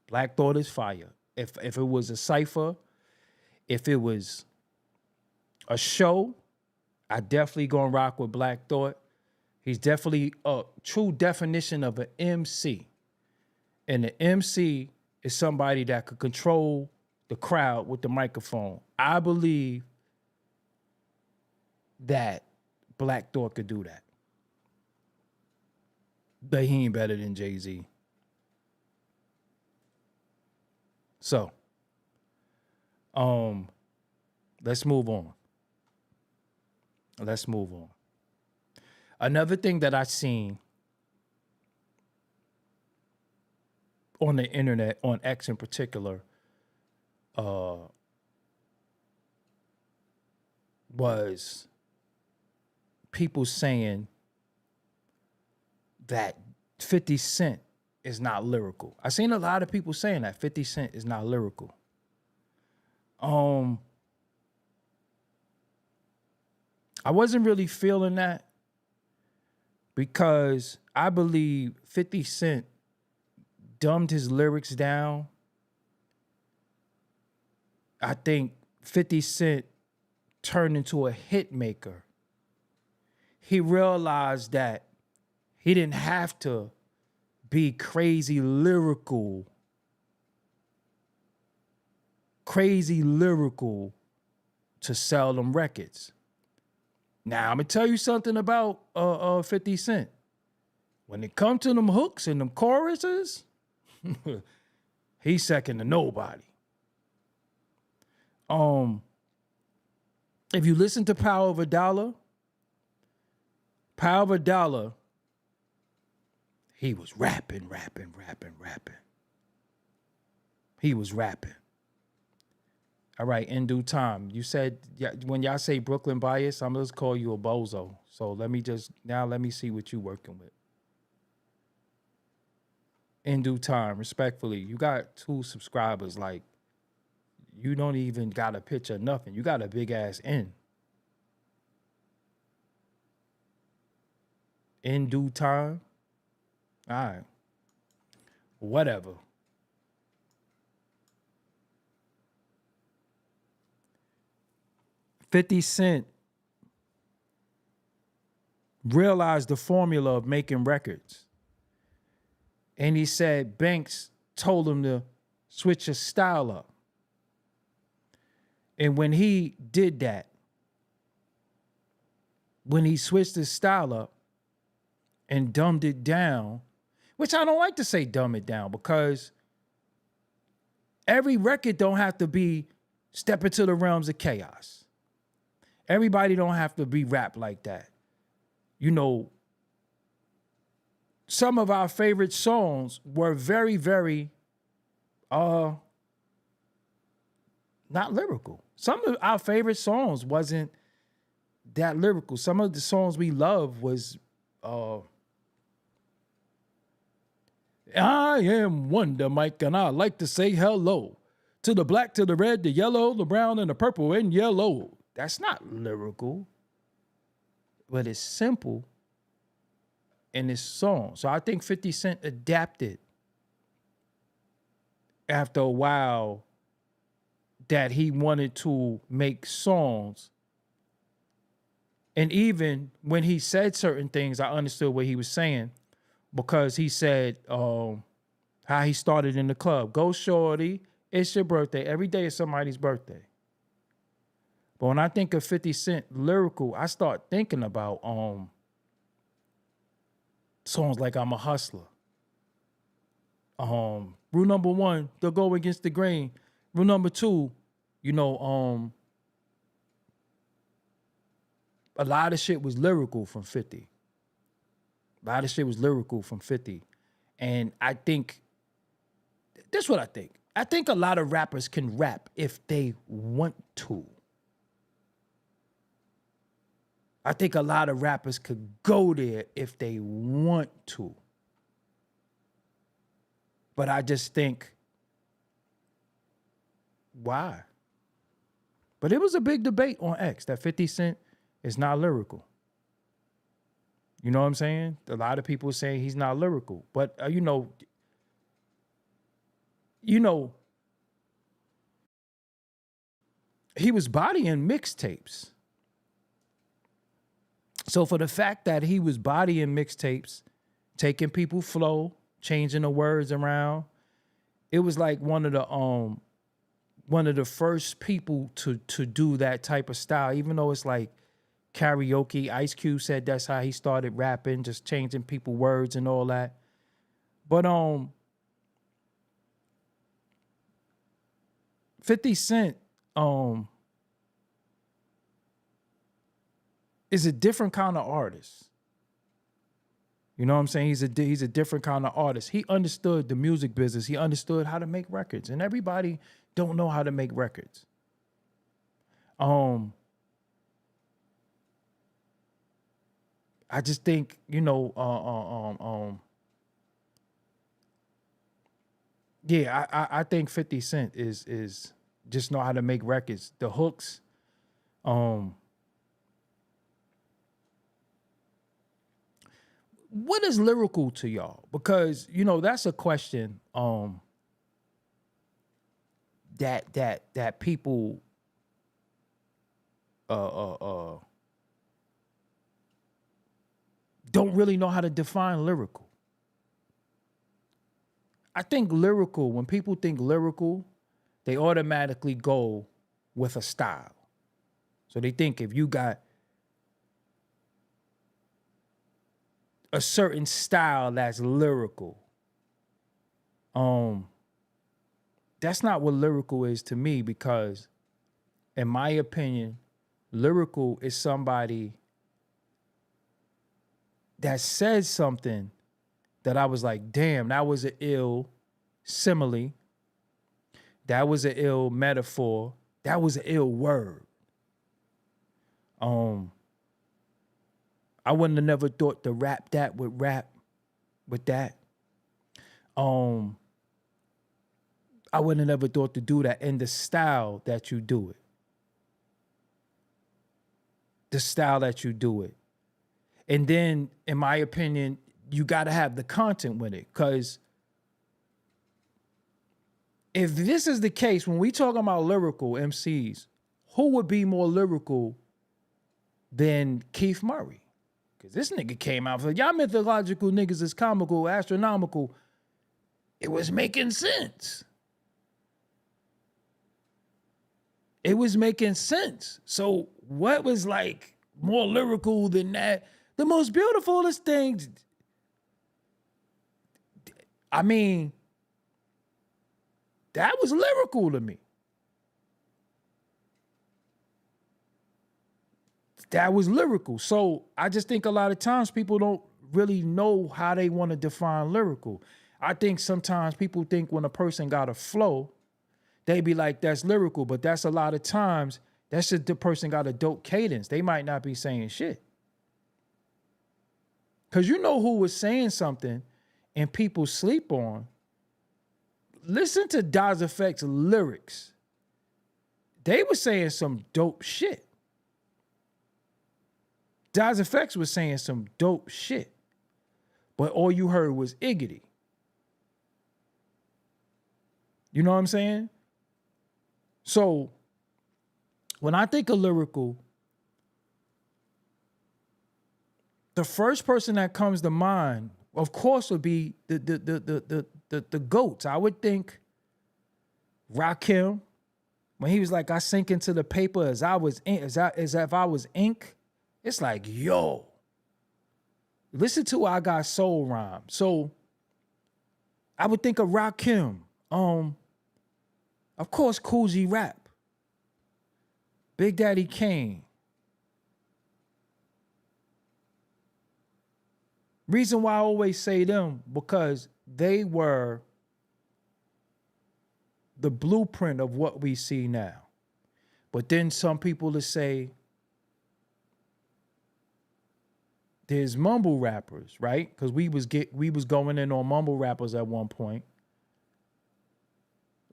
Black Thought is fire. If it was a cipher, if it was a show, I definitely gonna rock with Black Thought. He's definitely a true definition of an MC. And the MC is somebody that could control the crowd with the microphone. I believe that Black Thought could do that. But he ain't better than Jay-Z. So, let's move on. Let's move on. Another thing that I seen on the internet, on X in particular, was people saying that 50 Cent is not lyrical. I seen a lot of people saying that 50 Cent is not lyrical. I wasn't really feeling that because I believe 50 Cent dumbed his lyrics down. I think 50 Cent turned into a hit maker. He realized that he didn't have to be crazy lyrical to sell them records. Now, I'm going to tell you something about 50 Cent. When it comes to them hooks and them choruses, he's second to nobody. If you listen to Power of a Dollar, he was rapping. He was rapping. All right, in due time. You said, when y'all say Brooklyn bias, I'm just call you a bozo. So let me see what you working with. In due time, respectfully, you got 2 subscribers. Like, you don't even got a picture, nothing. You got a big ass N. In due time. All right. Whatever. $50 Cent realized the formula of making records. And he said Banks told him to switch his style up. And when he did that, when he switched his style up and dumbed it down, which I don't like to say dumb it down because every record don't have to be step into the realms of chaos. Everybody don't have to be rap like that. You know, some of our favorite songs were very, very not lyrical. Some of our favorite songs wasn't that lyrical. Some of the songs we love was I am Wonder Mike, and I like to say hello to the black, to the red, the yellow, the brown, and the purple and yellow. That's not lyrical, but it's simple in this song. So I think 50 Cent adapted after a while that he wanted to make songs. And even when he said certain things, I understood what he was saying because he said how he started in the club. Go shorty, it's your birthday. Every day is somebody's birthday. But when I think of 50 Cent lyrical, I start thinking about songs like I'm a Hustler. Rule number 1, they'll go against the grain. Rule number 2, you know, a lot of shit was lyrical from 50. A lot of shit was lyrical from 50. And I think, this is what I think. I think a lot of rappers can rap if they want to. I think a lot of rappers could go there if they want to. But I just think, why? But it was a big debate on X that 50 Cent is not lyrical. You know what I'm saying? A lot of people saying he's not lyrical. But, you know, he was bodying mixtapes. So for the fact that he was bodying mixtapes, taking people's flow, changing the words around, it was like one of the first people to do that type of style, even though it's like karaoke. Ice Cube said that's how he started rapping, just changing people's words and all that. But 50 Cent is a different kind of artist. You know what I'm saying? He's a different kind of artist. He understood the music business. He understood how to make records, and everybody don't know how to make records. I just think, you know, yeah, I think 50 Cent is just know how to make records. The hooks, what is lyrical to y'all? Because, you know, that's a question that people don't really know how to define lyrical. I think lyrical, when people think lyrical, they automatically go with a style. So they think if you got a certain style that's lyrical, that's not what lyrical is to me, because in my opinion, lyrical is somebody that says something that I was like, damn, that was an ill simile. That was an ill metaphor. That was an ill word. I wouldn't have never thought to rap that with that. I wouldn't have never thought to do that in the style that you do it. The style that you do it. And then, in my opinion, you got to have the content with it. Because if this is the case, when we talking about lyrical MCs, who would be more lyrical than Keith Murray? Because this nigga came out for, y'all mythological niggas is comical, astronomical. It was making sense. It was making sense. So what was like more lyrical than that? The most beautifulest things. I mean, that was lyrical to me. That was lyrical. So I just think a lot of times people don't really know how they want to define lyrical. I think sometimes people think when a person got a flow, they be like, that's lyrical. But that's a lot of times, that's just the person got a dope cadence. They might not be saying shit. Because you know who was saying something and people sleep on? Listen to Das Effect's lyrics. They were saying some dope shit. Das Effects was saying some dope shit. But all you heard was Iggity. You know what I'm saying? So when I think of lyrical, the first person that comes to mind, of course, would be the GOATs. I would think Rakim, when he was like, I sink into the paper as if I was ink. It's like, yo, listen to I Got Soul Rhyme. So I would think of Rakim. Of course, Cool G Rap. Big Daddy Kane. Reason why I always say them, because they were the blueprint of what we see now. But then some people will say there's mumble rappers, right? Because we was going in on mumble rappers at one point.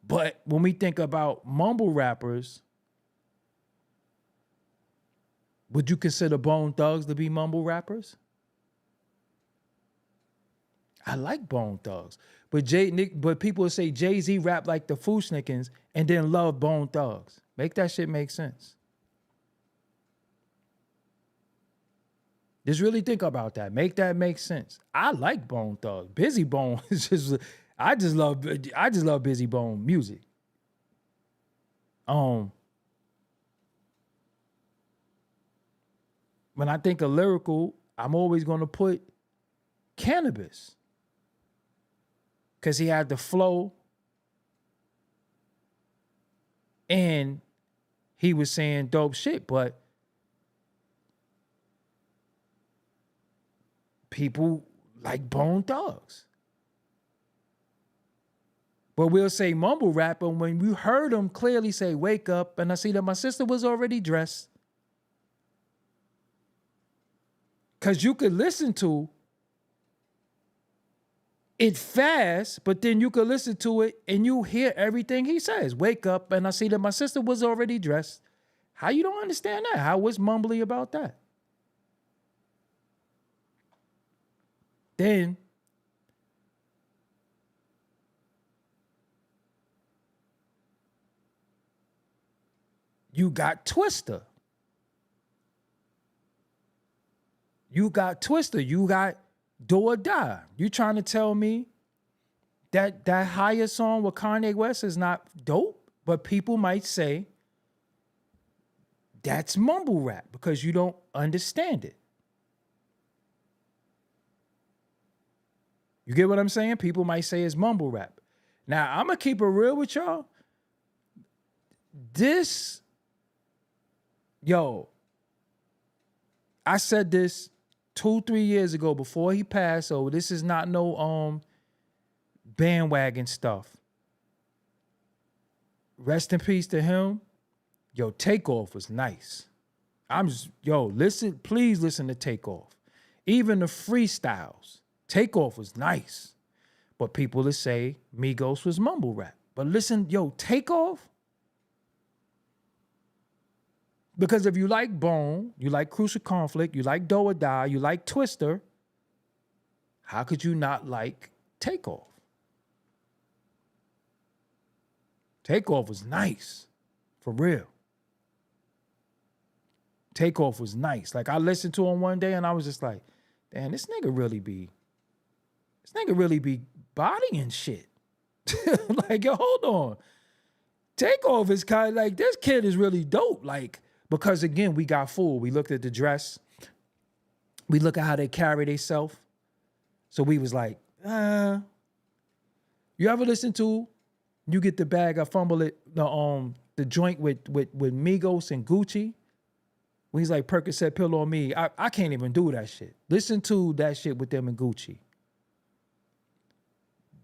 But when we think about mumble rappers, would you consider Bone Thugs to be mumble rappers? I like Bone Thugs. But people say Jay-Z rap like the Fu-Schnickens and then love Bone Thugs. Make that shit make sense. Just really think about that. Make that make sense. I like Bone Thugs. Busy Bone is just I just love Busy Bone music. When I think of Lyrical, I'm always gonna put Cannabis. Cause he had the flow and he was saying dope shit, but people like Bone Thugs. But we'll say mumble rap, and when you heard him clearly say, wake up, and I see that my sister was already dressed. Because you could listen to it fast, but then you could listen to it and you hear everything he says. Wake up, and I see that my sister was already dressed. How you don't understand that? How was mumbly about that? Then you got Twister. You got Do or Die. You trying to tell me that higher song with Kanye West is not dope? But people might say that's mumble rap because you don't understand it. You get what I'm saying? People might say it's mumble rap. Now, I'm going to keep it real with y'all. I said this 2-3 years ago before he passed, so this is not no bandwagon stuff. Rest in peace to him. Takeoff was nice. Please listen to Takeoff. Even the freestyles. Takeoff was nice. But people that say Migos was mumble rap. But listen, Takeoff. Because if you like Bone, you like Crucial Conflict, you like Do or Die, you like Twister, how could you not like Takeoff? Takeoff was nice. For real. Takeoff was nice. Like, I listened to him one day and I was just like, damn, this nigga really be bodying shit. Like, hold on. Takeoff is kind of like, this kid is really dope. Like, because again, we got fooled. We looked at the dress. We look at how they carry themselves. So we was like, You ever listen to You Get the Bag, I Fumble It, the joint with Migos and Gucci? When he's like, Percocet pill on me. I can't even do that shit. Listen to that shit with them and Gucci.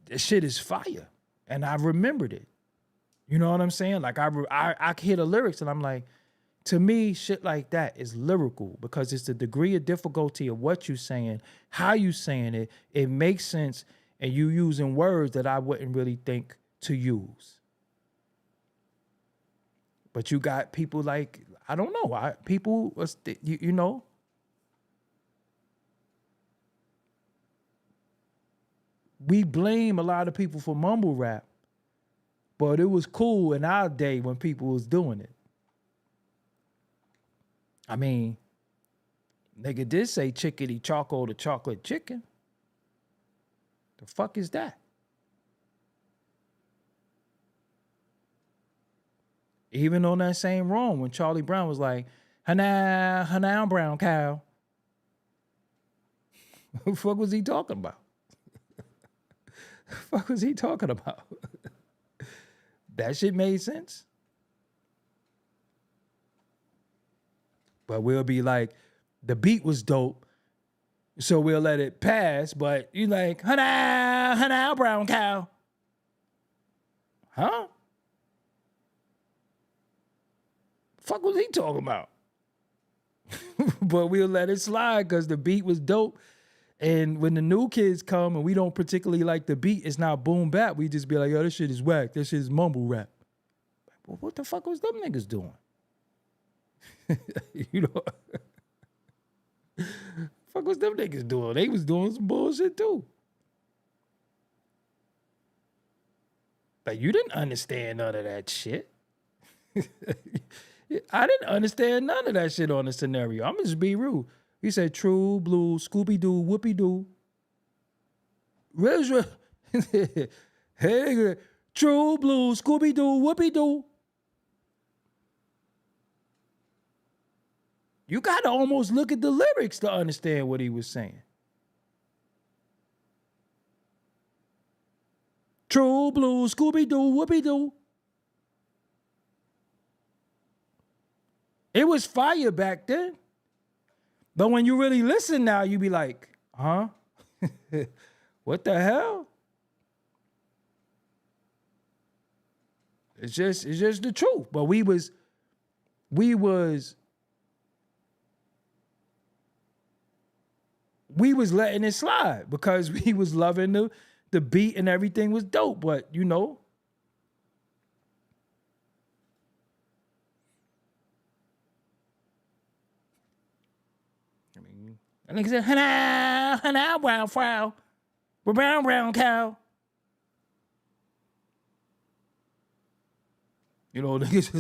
This shit is fire. And I remembered it. You know what I'm saying? Like, I hear the lyrics and I'm like, to me, shit like that is lyrical because it's the degree of difficulty of what you're saying, how you saying it. It makes sense, and you using words that I wouldn't really think to use. But you got people like, I don't know, you know. We blame a lot of people for mumble rap, but it was cool in our day when people was doing it. I mean, nigga did say chickadee choco to chocolate chicken. The fuck is that? Even on that same room when Charlie Brown was like, Hana brown cow. What the fuck was he talking about? The fuck was he talking about? That shit made sense. But we'll be like, the beat was dope, so we'll let it pass. But you like, Hana brown cow. Huh? Fuck was he talking about? But we'll let it slide because the beat was dope. And when the new kids come and we don't particularly like the beat, it's not boom bap. We just be like, yo, this shit is whack. This shit is mumble rap. Well, what the fuck was them niggas doing? You know, fuck was them niggas doing? They was doing some bullshit too. Like, you didn't understand none of that shit. I didn't understand none of that shit on the scenario. I'm just be rude. He said, true blue, Scooby-Doo, whoopie-doo. Hey, true blue, Scooby-Doo, whoopie-doo. You got to almost look at the lyrics to understand what he was saying. True blue, Scooby-Doo, whoopie-doo. It was fire back then. But when you really listen now, you be like, huh? What the hell? It's just the truth. But we was letting it slide because we was loving the beat and everything was dope. But you know, I mean, nigga said, "Hana, wow, wow, brown cow." You know, niggas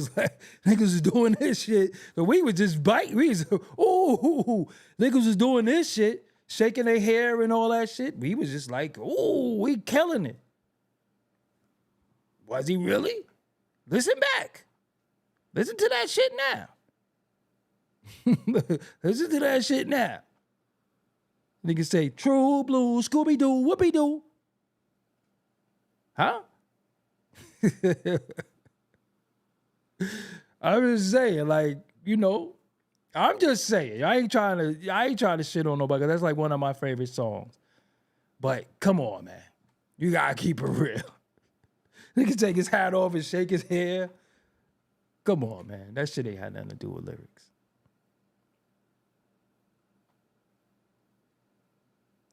was doing this shit. So we was just biting. We was, ooh, niggas was doing this shit, shaking their hair and all that shit. We was just like, ooh, we killing it. Was he really? Listen back. Listen to that shit now. Listen to that shit now. Niggas say, true blue, Scooby-Doo, whoopie-doo. Huh? I'm just saying, like, you know, I'm just saying. I ain't trying to shit on nobody. That's like one of my favorite songs. But come on, man. You gotta keep it real. Nigga take his hat off and shake his hair. Come on, man. That shit ain't had nothing to do with lyrics.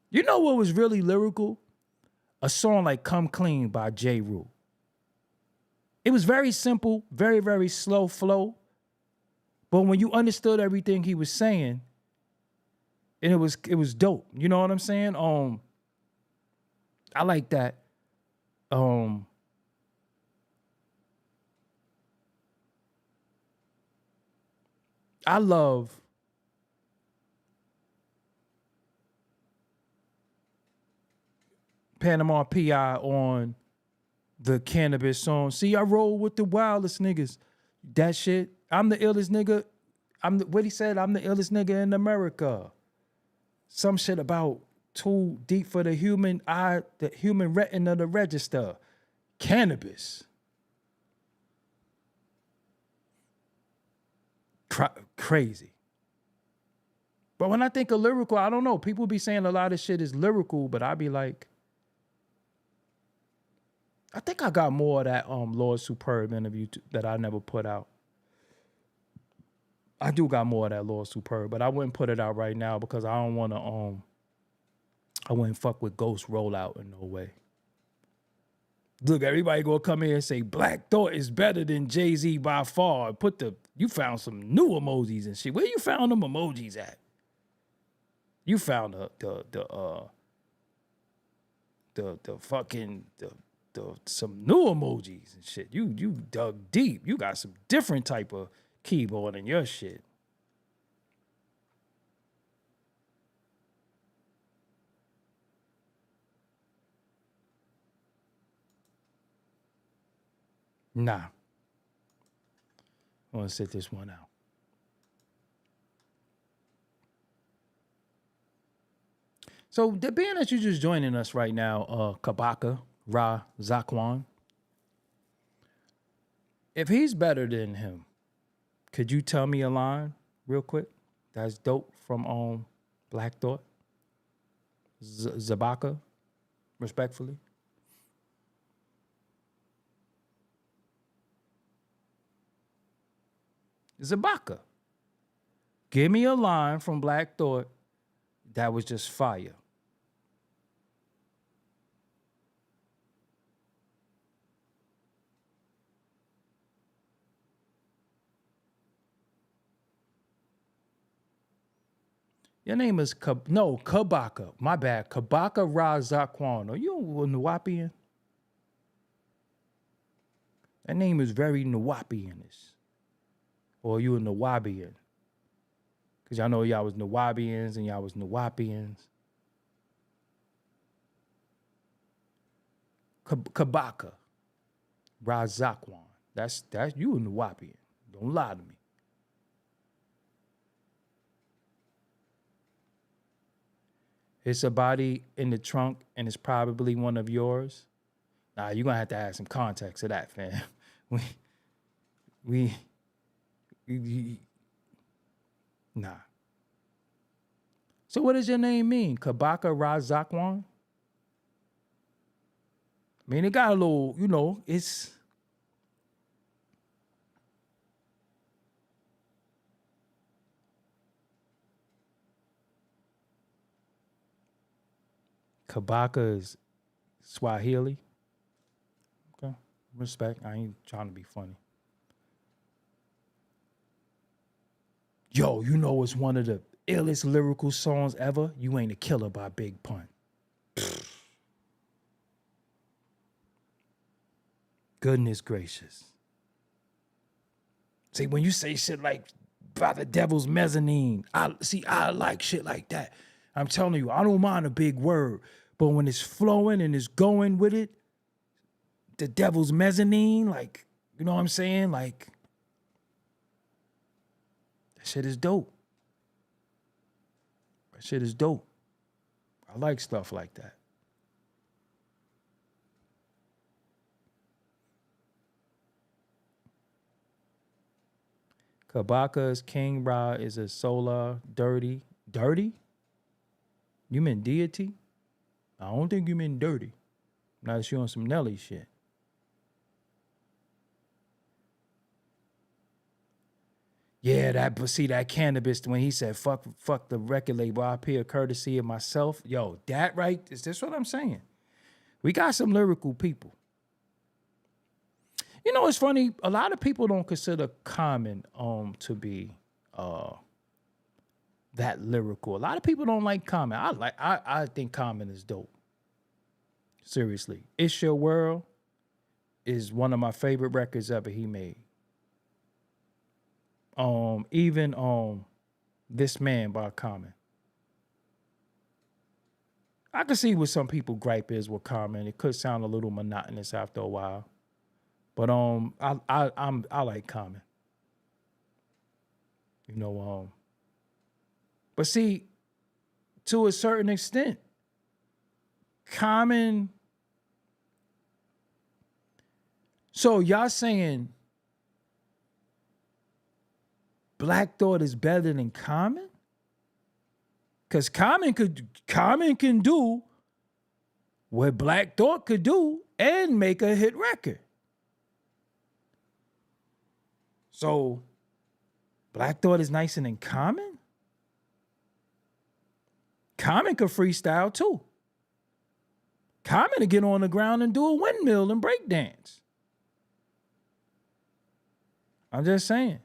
You know what was really lyrical? A song like Come Clean by J. Rule. It was very simple, very, very slow flow. But when you understood everything he was saying, and it was dope. You know what I'm saying? I like that. I love Panama P.I. on the Cannabis song. See, I roll with the wildest niggas. That shit. I'm the illest nigga. What he said, I'm the illest nigga in America. Some shit about too deep for the human eye, the human retina to register. Cannabis. Crazy. But when I think of lyrical, I don't know. People be saying a lot of shit is lyrical, but I be like, I think I got more of that Lord Superb interview that I never put out. I do got more of that Lord Superb, but I wouldn't put it out right now because I don't want to I wouldn't fuck with Ghost Rollout in no way. Look, everybody gonna come here and say Black Thought is better than Jay-Z by far. You found some new emojis and shit. Where you found them emojis at? You found some new emojis and shit. You dug deep. You got some different type of keyboard in your shit. Nah. I want to sit this one out. So the band that you're just joining us right now, Kabaka, Ra Zakwan, if he's better than him, could you tell me a line real quick? That's dope from Black Thought. Zabaka, respectfully. Zabaka. Give me a line from Black Thought that was just fire. Your name is Kabaka. My bad. Kabaka Razakwan. Are you a Nwapian? That name is very Nwapianish. Or are you a Nwabian? Because y'all know y'all was Nwabians and y'all was Nwapians. Kabaka Razakwan. That's you a Nwapian. Don't lie to me. It's a body in the trunk and it's probably one of yours. Nah, you're gonna have to add some context to that, fam. we nah. So what does your name mean? Kabaka Razakwan? I mean, it got a little, it's Kabaka is Swahili. Okay. Respect. I ain't trying to be funny. Yo, you know it's one of the illest lyrical songs ever? You Ain't a Killer by Big Pun. Goodness gracious. See, when you say shit like by the devil's mezzanine, I like shit like that. I'm telling you, I don't mind a big word, but when it's flowing and it's going with it, the devil's mezzanine, like, you know what I'm saying? Like, that shit is dope. That shit is dope. I like stuff like that. Kabaka's King Ra is a solar dirty. Dirty? You mean deity? I don't think you mean dirty. Not if you on some Nelly shit. Yeah, but see that cannabis when he said fuck the record label, I pay a courtesy of myself. Yo, that right? Is this what I'm saying? We got some lyrical people. You know, it's funny. A lot of people don't consider Common to be that lyrical. A lot of people don't like Common. I think Common is dope. Seriously, It's Your World is one of my favorite records ever he made. Even This Man by Common. I can see what some people gripe is with Common. It could sound a little monotonous after a while. But I like Common. But see, to a certain extent, Common. So y'all saying Black Thought is better than Common? Because Common can do what Black Thought could do and make a hit record. So Black Thought is nicer than Common? Common could freestyle too. Common to get on the ground and do a windmill and break dance. I'm just saying.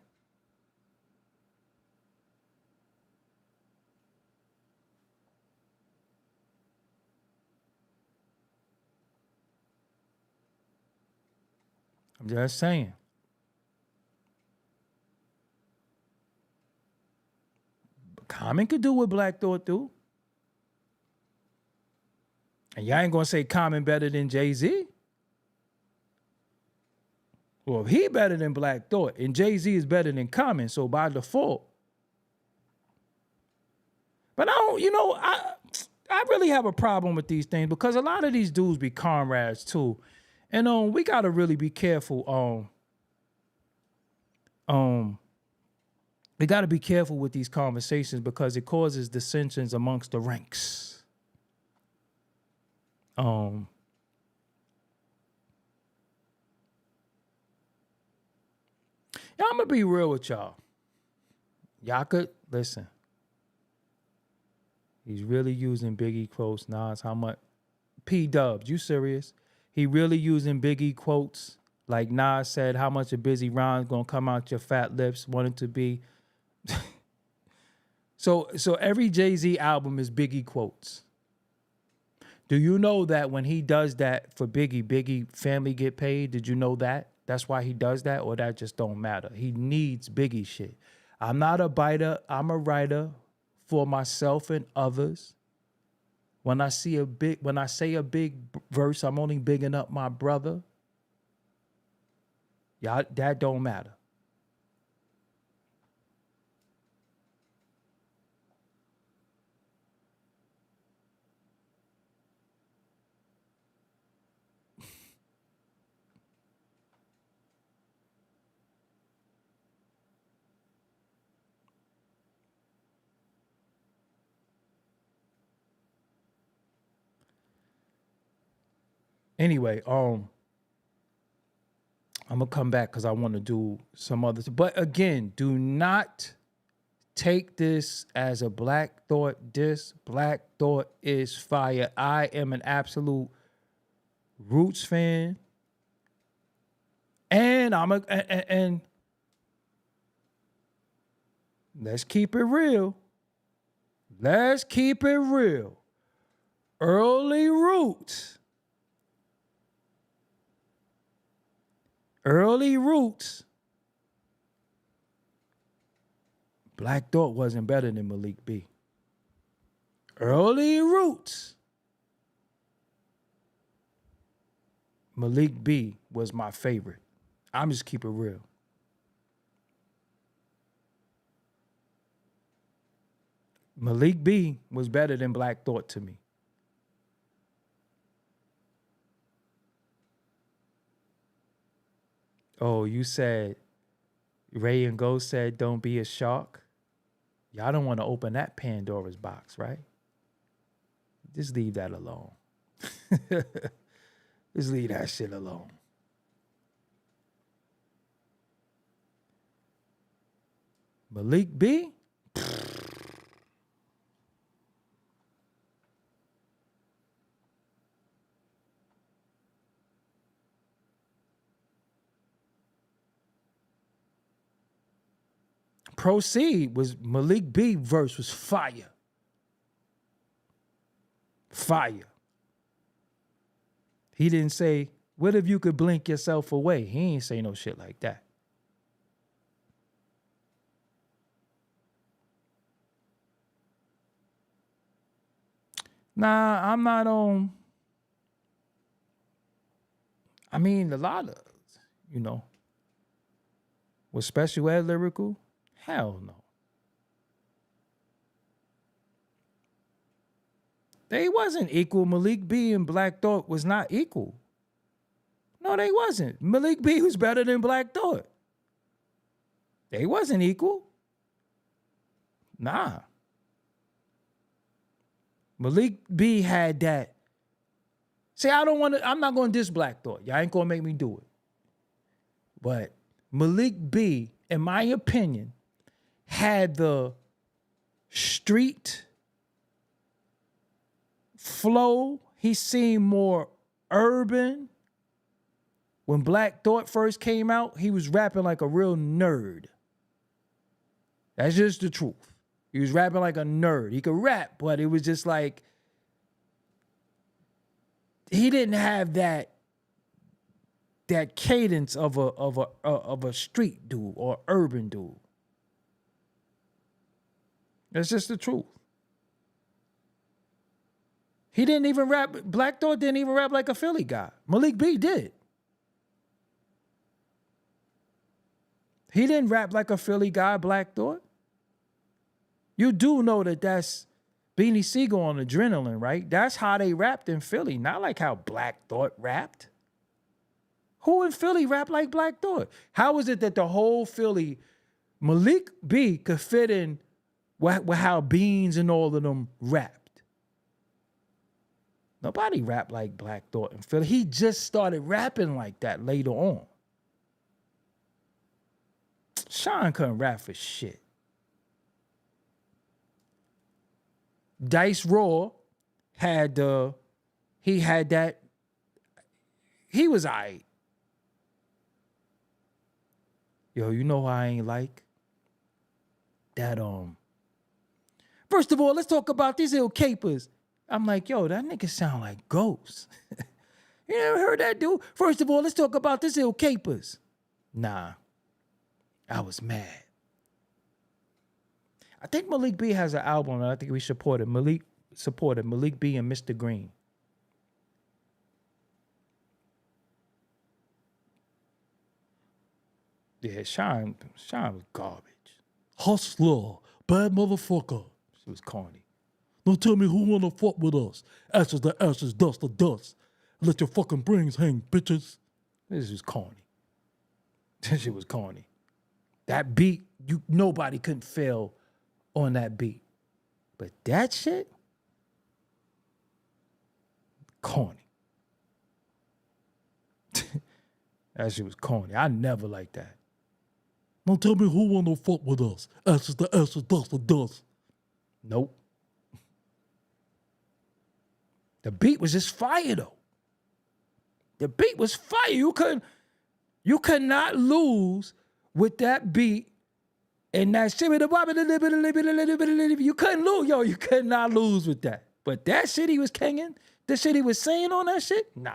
I'm just saying. Common could do what Black Thought do. And y'all ain't gonna say Common better than Jay-Z. Well, if he better than Black Thought and Jay-Z is better than Common, so by default. But I really have a problem with these things because a lot of these dudes be comrades too. And we gotta really be careful. We gotta be careful with these conversations because it causes dissensions amongst the ranks. I'm gonna be real with y'all. Y'all could listen. He's really using Biggie quotes. Nas, how much? P Dubs, you serious? He really using Biggie quotes. Like Nas said, how much of busy rhymes gonna come out your fat lips, wanting to be. So every Jay-Z album is Biggie quotes. Do you know that when he does that for Biggie family get paid? Did you know that? That's why he does that, or that just don't matter? He needs Biggie shit. I'm not a biter. I'm a writer for myself and others. When I say a big verse, I'm only bigging up my brother. Y'all, that don't matter. Anyway, I'm gonna come back because I want to do some others. But again, do not take this as a Black Thought diss. Black Thought is fire. I am an absolute Roots fan, and and let's keep it real. Let's keep it real. Early Roots. Black Thought wasn't better than Malik B. Early Roots. Malik B was my favorite. I'm just keep it real. Malik B was better than Black Thought to me. Oh, you said Ray and Ghost said don't be a shark. Y'all don't want to open that Pandora's box, right? Just leave that alone. Just leave that shit alone. Malik B? Proceed was Malik B verse was fire. Fire. He didn't say, what if you could blink yourself away? He ain't say no shit like that. Nah, I'm not on. I mean, a lot of, was Special Ed lyrical? Hell no. They wasn't equal. Malik B and Black Thought was not equal. No, they wasn't. Malik B was better than Black Thought. They wasn't equal. Nah. Malik B had that. See, I'm not going to diss Black Thought. Y'all ain't going to make me do it. But Malik B, in my opinion, had the street flow. He seemed more urban. When Black Thought first came out, he was rapping like a real nerd. That's just the truth. He was rapping like a nerd. He could rap, but it was just like he didn't have that cadence of a street dude or urban dude. That's just the truth. He didn't even rap. Black Thought didn't even rap like a Philly guy. Malik B did. He didn't rap like a Philly guy, Black Thought. You do know that that's Beanie Siegel on Adrenaline, right? That's how they rapped in Philly, not like how Black Thought rapped. Who in Philly rapped like Black Thought? How is it that the whole Philly, Malik B could fit in with how Beans and all of them rapped? Nobody rapped like Black Thought in Philly. He just started rapping like that later on. Sean couldn't rap for shit. Dice Raw had he had that. He was aight. Yo, you know who I ain't like? That First of all, let's talk about these little capers. I'm like, yo, that nigga sound like Ghost. You ever heard that dude? First of all, let's talk about this little capers. Nah, I was mad. I think Malik B has an album, and I think we supported Malik B and Mr. Green. Yeah, Shine was garbage. Hustler, bad motherfucker. She was corny. Don't tell me who wanna fuck with us. Ashes to ashes, dust to dust. Let your fucking brains hang, bitches. This was corny. This shit was corny. That beat, nobody couldn't fail on that beat. But that shit, corny. That shit was corny. I never liked that. Don't tell me who wanna fuck with us. Ashes to ashes, dust to dust. Nope. The beat was just fire though. The beat was fire. You could not lose with that beat and that shit. You couldn't lose, yo. You could not lose with that. But that shit he was kinging, the shit he was saying on that shit, nah.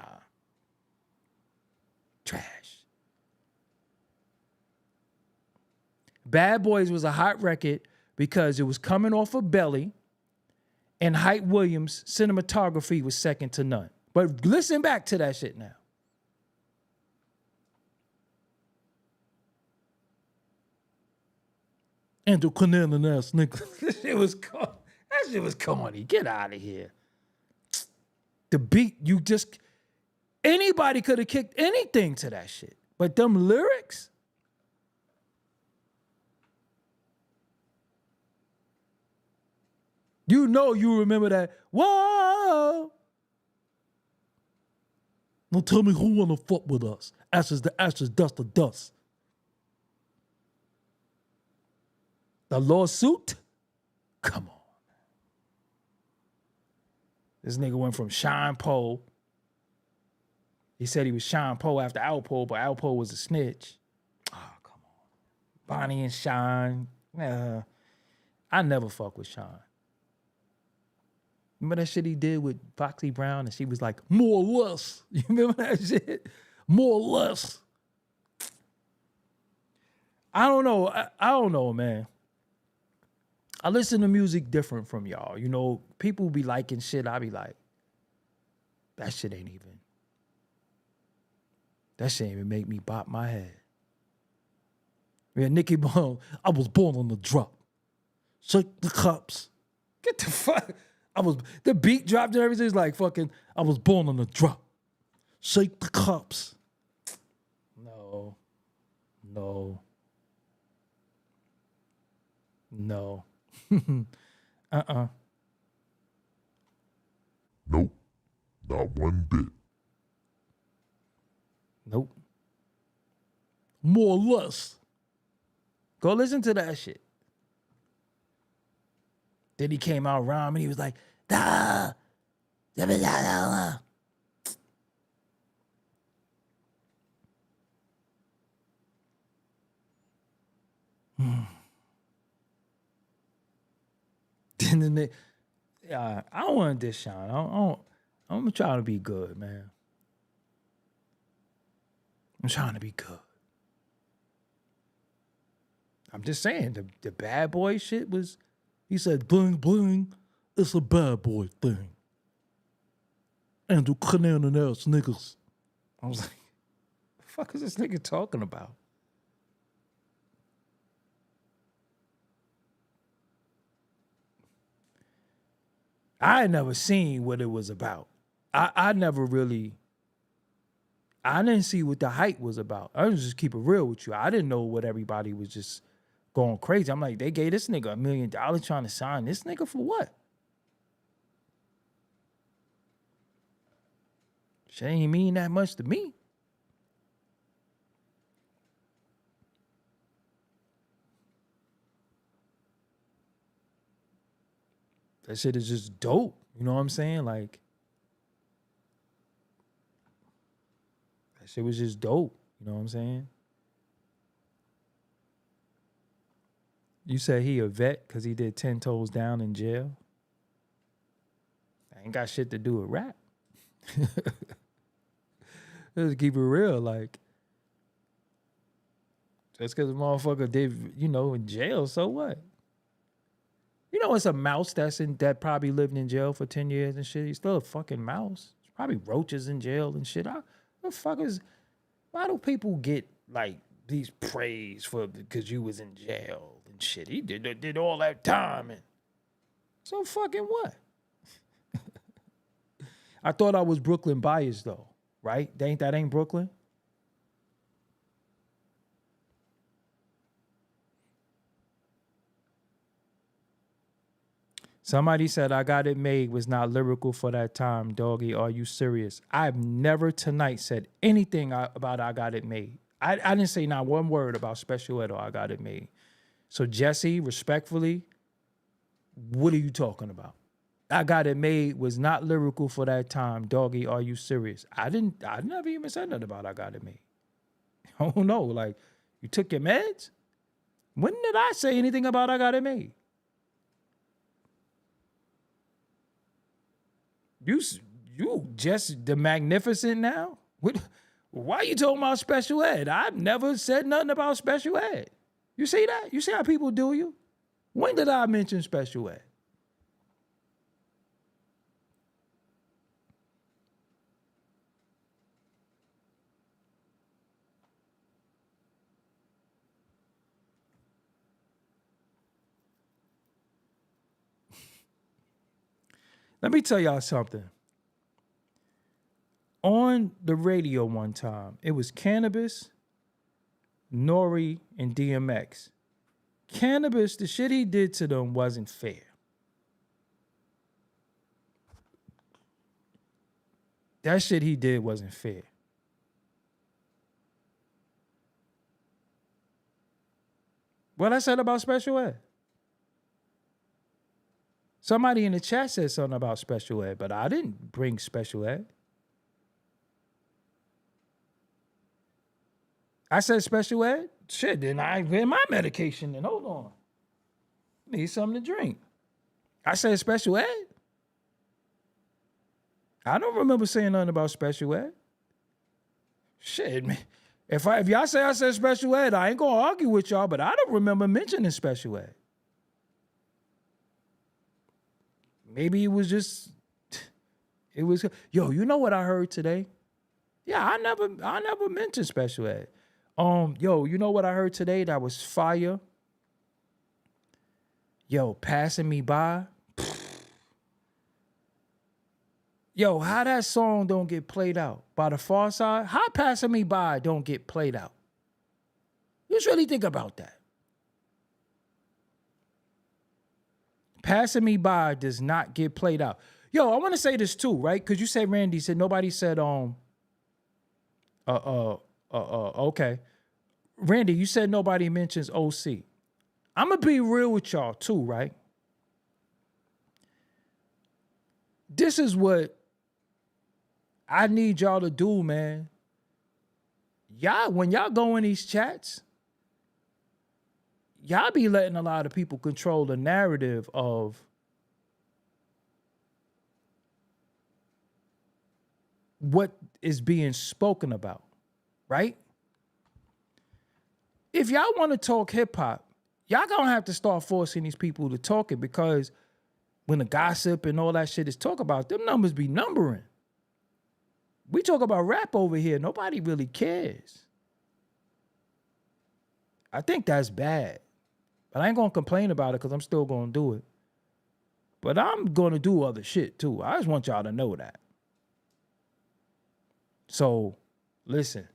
Trash. Bad Boys was a hot record because it was coming off of Belly, and Hype Williams' cinematography was second to none. But listen back to that shit now. Andrew Cunanan ass nigga. That shit was corny. Get out of here. The beat, anybody could have kicked anything to that shit. But them lyrics, you remember that. Whoa. Don't tell me who wanna fuck with us. Ashes to ashes, dust to dust. The lawsuit? Come on. This nigga went from Sean Poe. He said he was Sean Poe after Alpo, but Alpo was a snitch. Oh, come on. Bonnie and Sean. I never fuck with Sean. Remember that shit he did with Foxy Brown and she was like, more or less. You remember that shit? More or less. I don't know. I don't know, man. I listen to music different from y'all. You know, people be liking shit. I be like, that shit ain't even make me bop my head. Yeah, Nicky Bone, I was born on the drop. Shake the cops. Get the fuck. The beat dropped and everything's like fucking. I was born on the drop. Shake the cops. No. Nope, not one bit. Nope. More or less. Go listen to that shit. Then he came out rhyming. He was like, da, da, da, da, da. Then I don't want this Sean. I'm trying to be good, man. I'm trying to be good. I'm just saying, the Bad Boy shit was, he said, bling, bling, it's a bad boy thing. Andrew Cunanan ass niggas. I was like, the fuck is this nigga talking about? I had never seen what it was about. I didn't see what the hype was about. I was just keep it real with you. I didn't know what everybody was just going crazy. I'm like, they gave this nigga $1 million trying to sign this nigga for what? Shit ain't mean that much to me. That shit is just dope. You know what I'm saying? Like, that shit was just dope. You know what I'm saying? You said he a vet because he did 10 Toes Down in jail? I ain't got shit to do with rap. Let's keep it real. Like, just because a motherfucker did, you know, in jail, so what? You know, it's a mouse that probably lived in jail for 10 years and shit. He's still a fucking mouse. There's probably roaches in jail and shit. Why do people get like these praise for because you was in jail and shit? He did all that time and so fucking what? I thought I was Brooklyn biased though, right? That ain't Brooklyn. Somebody said I Got It Made was not lyrical for that time. Doggy, are you serious? I've never tonight said anything about I Got It Made. I didn't say not one word about Special Ed or I Got It Made. So Jesse, respectfully, what are you talking about? I Got It Made was not lyrical for that time. Doggy, are you serious? I never even said nothing about I Got It Made. Oh no, like, you took your meds? When did I say anything about I Got It Made? You just the magnificent now? What? Why you talking about special ed? I've never said nothing about special ed. You see that? You see how people do you? When did I mention special ed? Let me tell y'all something. On the radio one time, it was Cannabis, Nori, and DMX. Cannabis, the shit he did to them wasn't fair. That shit he did wasn't fair. What I said about special ed? Somebody in the chat said something about special ed, but I didn't bring special ed. I said special ed? Shit, then I get my medication then. Hold on. Need something to drink. I said special ed? I don't remember saying nothing about special ed. Shit, man. If y'all say I said special ed, I ain't gonna argue with y'all, but I don't remember mentioning special ed. Maybe it was just, yo, you know what I heard today? Yeah, I never mentioned special ed. Yo, you know what I heard today that was fire? Yo, Passing Me By. Yo, how that song don't get played out? By the Far Side? How Passing Me By don't get played out? Just really think about that. Passing Me By does not get played out. Yo, I want to say this too, right? Because you said Randy said nobody said okay. Randy, you said nobody mentions OC. I'm gonna be real with y'all too, right? This is what I need y'all to do, man. Y'all, when y'all go in these chats, y'all be letting a lot of people control the narrative of what is being spoken about, right? If y'all want to talk hip hop, y'all gonna have to start forcing these people to talk it, because when the gossip and all that shit is talk about, them numbers be numbering. We talk about rap over here. Nobody really cares. I think that's bad. But I ain't gonna complain about it because I'm still gonna do it. But I'm gonna do other shit too. I just want y'all to know that. So, listen.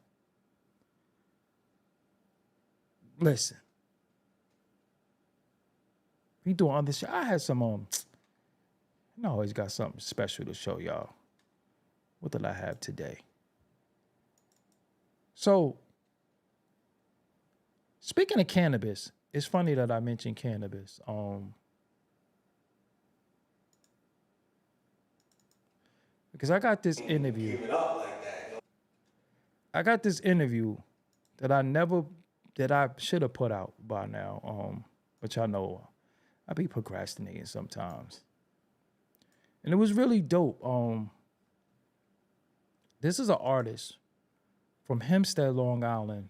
We doing other shit. I had some I always got something special to show y'all. What did I have today? So, speaking of cannabis, it's funny that I mentioned cannabis. because I got this interview. Give it up like that. I got this interview that I should have put out by now. Which I know I be procrastinating sometimes. And it was really dope. This is an artist from Hempstead, Long Island,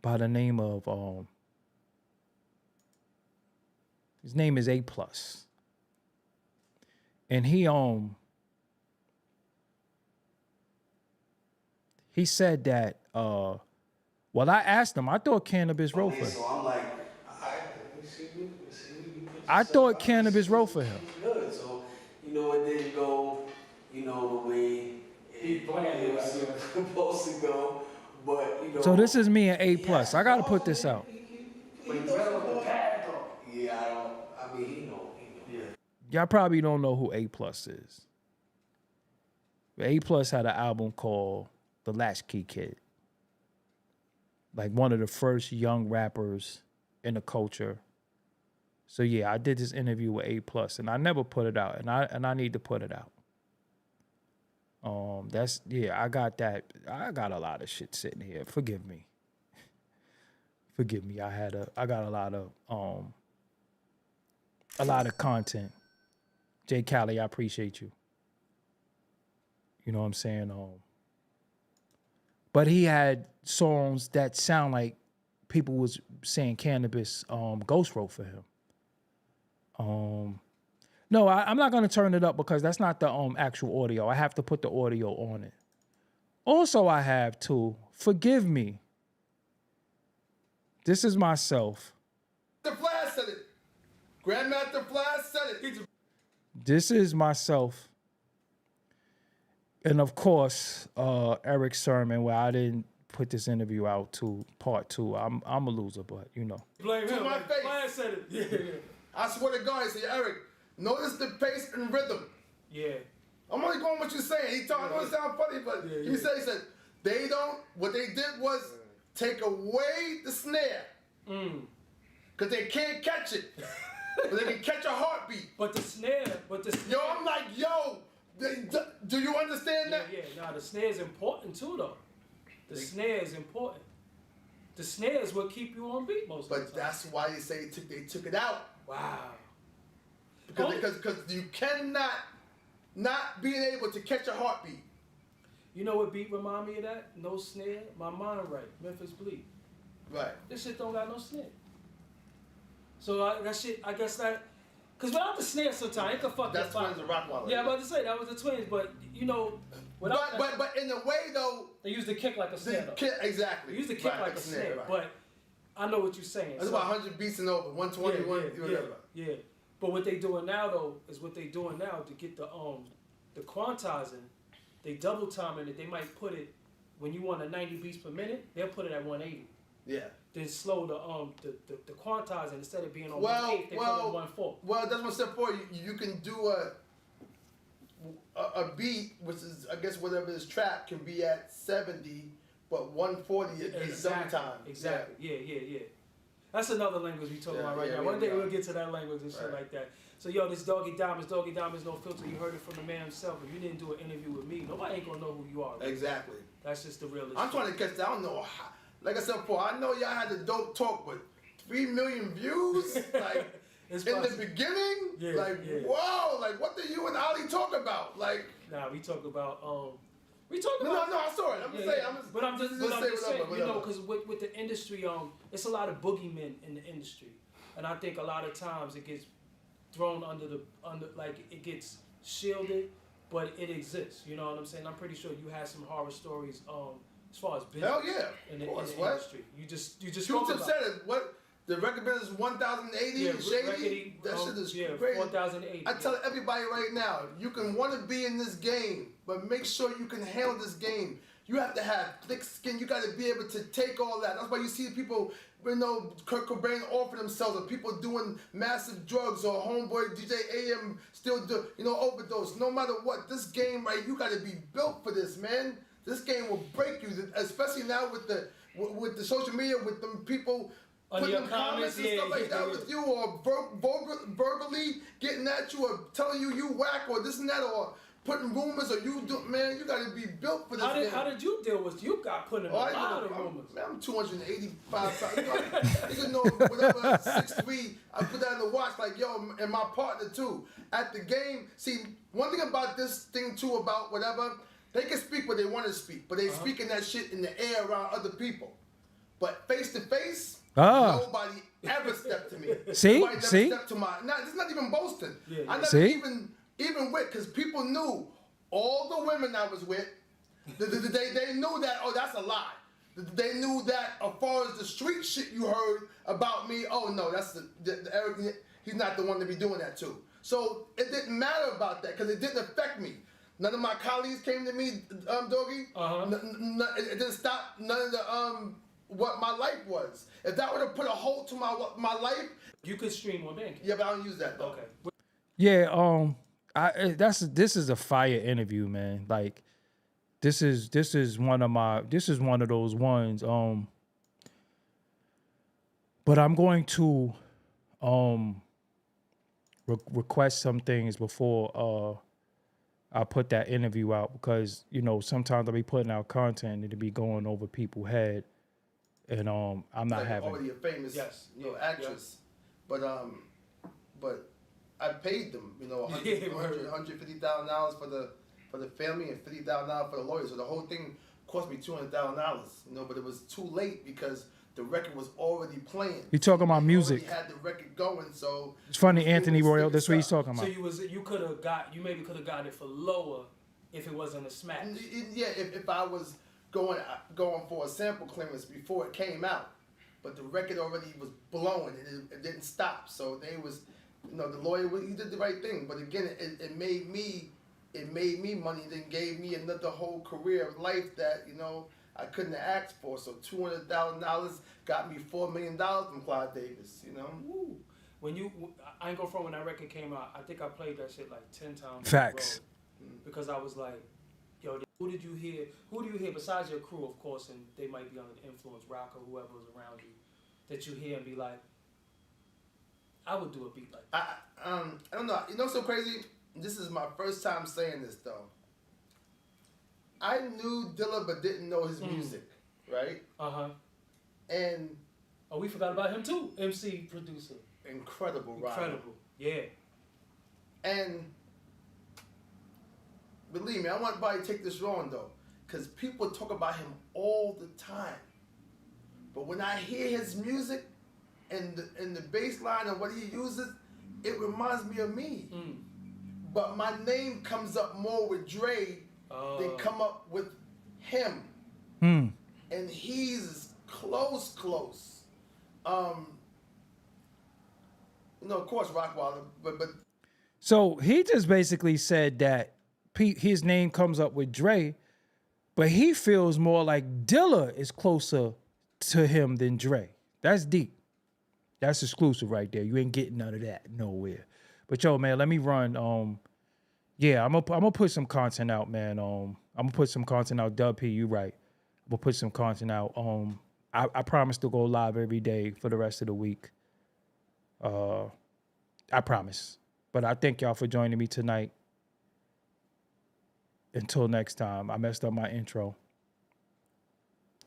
by the name of his name is A+. And he said that well, I asked him, I thought cannabis wrote for him. So I'm like, all right, let me see what you put I yourself thought out. cannabis wrote for him. Good. So, it didn't go, the way it was supposed to go. But, So this is me and A+. I gotta put this out. Yeah, I mean, he know. Yeah. Y'all probably don't know who A+ is. But A+ had an album called The Latchkey Kid. Like one of the first young rappers in the culture. So yeah, I did this interview with A+, and I never put it out, and I need to put it out. I got that. I got a lot of shit sitting here. Forgive me. Forgive me. I got a lot of content. Jay Cali, I appreciate you. You know what I'm saying? But he had songs that sound like people was saying cannabis ghost wrote for him. No, I'm not gonna turn it up because that's not the actual audio. I have to put the audio on it. Also, I have to forgive me. This is myself. The Flash said it. Grandmaster Flash said it. This is myself. And of course, Eric's sermon, where I didn't put this interview out to part 2. I'm a loser, but Blame him. To my face. Flash said it. Yeah. I swear to God, he said, Eric, notice the pace and rhythm. Yeah. I'm only going what you're saying. He told, I know it sounds funny, but he said, what they did was take away the snare. Because they can't catch it. But they can catch a heartbeat. But the snare. Yo, I'm like, do you understand that? Yeah, the snare is important too, though. The snare is important. The snare is what keep you on beat most of the time. But that's why they say they took it out. Wow. Because you cannot not being able to catch a heartbeat. You know what beat remind me of that? No snare. My mind right. Memphis Bleak. Right. This shit don't got no snare. So that shit, I guess that, because without the snare sometimes, it could fuck That's your Twins and Roc-A-Fella. Yeah, I'm about to say, that was the Twins, but, without but in a way, though. They used the kick like a snare, though. Exactly. They used the kick like a snare, right. But I know what you're saying. That's about 100 beats and over, 120, yeah. But what they doing now, though, is what they doing now to get the quantizing, they double timing it. They might put it, when you want a 90 beats per minute, they'll put it at 180. Yeah. Then slow the quantizing, instead of being on 1/8, they put it on 1/4. Well, that's what I said before. You can do a beat, which is, I guess, whatever is trap, can be at 70, but 140 is sometime. Exactly. Yeah. That's another language we talking about right now. One day we'll get to that language and shit like that. So, this Doggie Diamonds No Filter. You heard it from the man himself. If you didn't do an interview with me, nobody ain't gonna know who you are. Right? Exactly. That's just the realest. I'm trying to catch that. I don't know how. Like I said before, I know y'all had a dope talk, but 3 million views, like in the beginning, whoa, like what did you and Ali talk about? Like, nah, we talk about. No, I saw it. I'm just saying, because with the industry, it's a lot of boogeymen in the industry, and I think a lot of times it gets thrown under it gets shielded, but it exists. You know what I'm saying? I'm pretty sure you had some horror stories. As far as business, hell yeah, in the industry, you just Q-Tip said it. What the record business 1,080 shady. That shit is crazy. 4,080. I tell everybody right now, you can want to be in this game, but make sure you can handle this game. You have to have thick skin. You got to be able to take all that. That's why you see people, Kurt Cobain offer themselves, or people doing massive drugs, or homeboy DJ AM still do, overdose. No matter what, this game, right? You got to be built for this, man. This game will break you, especially now with the social media, with them people putting them comments and stuff like that with you, or verbally getting at you, or telling you whack, or this and that, or putting rumors or you do, man, you gotta be built for this. How did you deal with? You got put in a lot of rumors. Man, I'm 285 pounds. You know, whatever 6'3", I put that in the watch like, yo, and my partner too. At the game, see, one thing about this thing too, about whatever, they can speak what they want to speak, but they speaking that shit in the air around other people. But face to face, nobody ever stepped to me. See? Nobody never stepped to my, it's not even boasting. Yeah, yeah. I never See? even with, because people knew all the women I was with, they knew that, oh, that's a lie. They knew that as far as the street shit you heard about me, oh no, that's he's not the one to be doing that too. So it didn't matter about that because it didn't affect me. None of my colleagues came to me, Doggie. It didn't stop none of the what my life was. If that would have put a halt to my life, you could stream on banking. Yeah, but I don't use that though. Okay. Yeah, this is a fire interview, man. Like this is one of those ones. But I'm going to request some things before I put that interview out, because you know sometimes I'll be putting out content and it'll be going over people's head, and I'm not like having. Already a famous, actress, but I paid them, $150,000 for the family and $50,000 for the lawyers. So the whole thing cost me $200,000, but it was too late because the record was already playing. You talking about music? Had the record going, so it's funny, Anthony Royal. That's what he's talking about. So you maybe could have got it for lower if it wasn't a smash. Yeah, if I was going for a sample clearance before it came out, but the record already was blowing and it didn't stop. So they was. The lawyer, he did the right thing, but again, it made me money, then gave me another whole career of life that I couldn't have asked for. So $200,000 got me $4 million from Clive Davis. Woo. I ain't gonna front, when that record came out, I think I played that shit like 10 times. Facts. Because I was like, yo, who do you hear besides your crew, of course, and they might be under the influence, Roc or whoever was around you, that you hear and be like, I would do a beat like that. I don't know. What's so crazy? This is my first time saying this though. I knew Dilla but didn't know his music, right? And we forgot about him too. MC, producer. Incredible. Yeah. And believe me, I want everybody to take this wrong though, because people talk about him all the time. But when I hear his music, and the bass line and what he uses, it reminds me of me. But my name comes up more with Dre than come up with him. And he's close. Of course, Roc-A-Fella, but. So he just basically said that his name comes up with Dre, but he feels more like Dilla is closer to him than Dre. That's deep. That's exclusive right there. You ain't getting none of that nowhere. But yo, man, let me run. I'm gonna put some content out, man. I'm gonna put some content out. Dub P, you right. I'm gonna put some content out. I promise to go live every day for the rest of the week. I promise. But I thank y'all for joining me tonight. Until next time, I messed up my intro.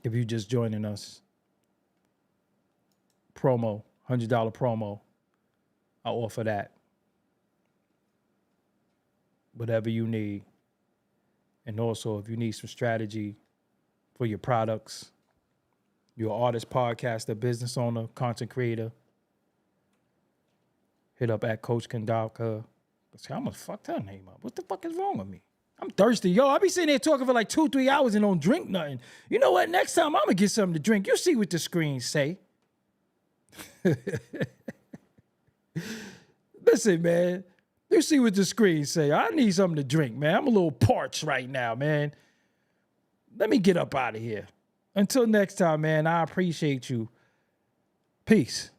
If you just joining us, promo. $100 promo. I'll offer that. Whatever you need. And also, if you need some strategy for your products, you're an artist, podcaster, business owner, content creator, hit up at Coach Kandaka. I almost fucked her name up. What the fuck is wrong with me? I'm thirsty, yo. I be sitting there talking for like 2-3 hours and don't drink nothing. You know what? Next time I'm gonna get something to drink. You see what the screens say. Listen, man. You see what the screen say. I need something to drink, man. I'm a little parched right now, man. Let me get up out of here. Until next time, man, I appreciate you. Peace.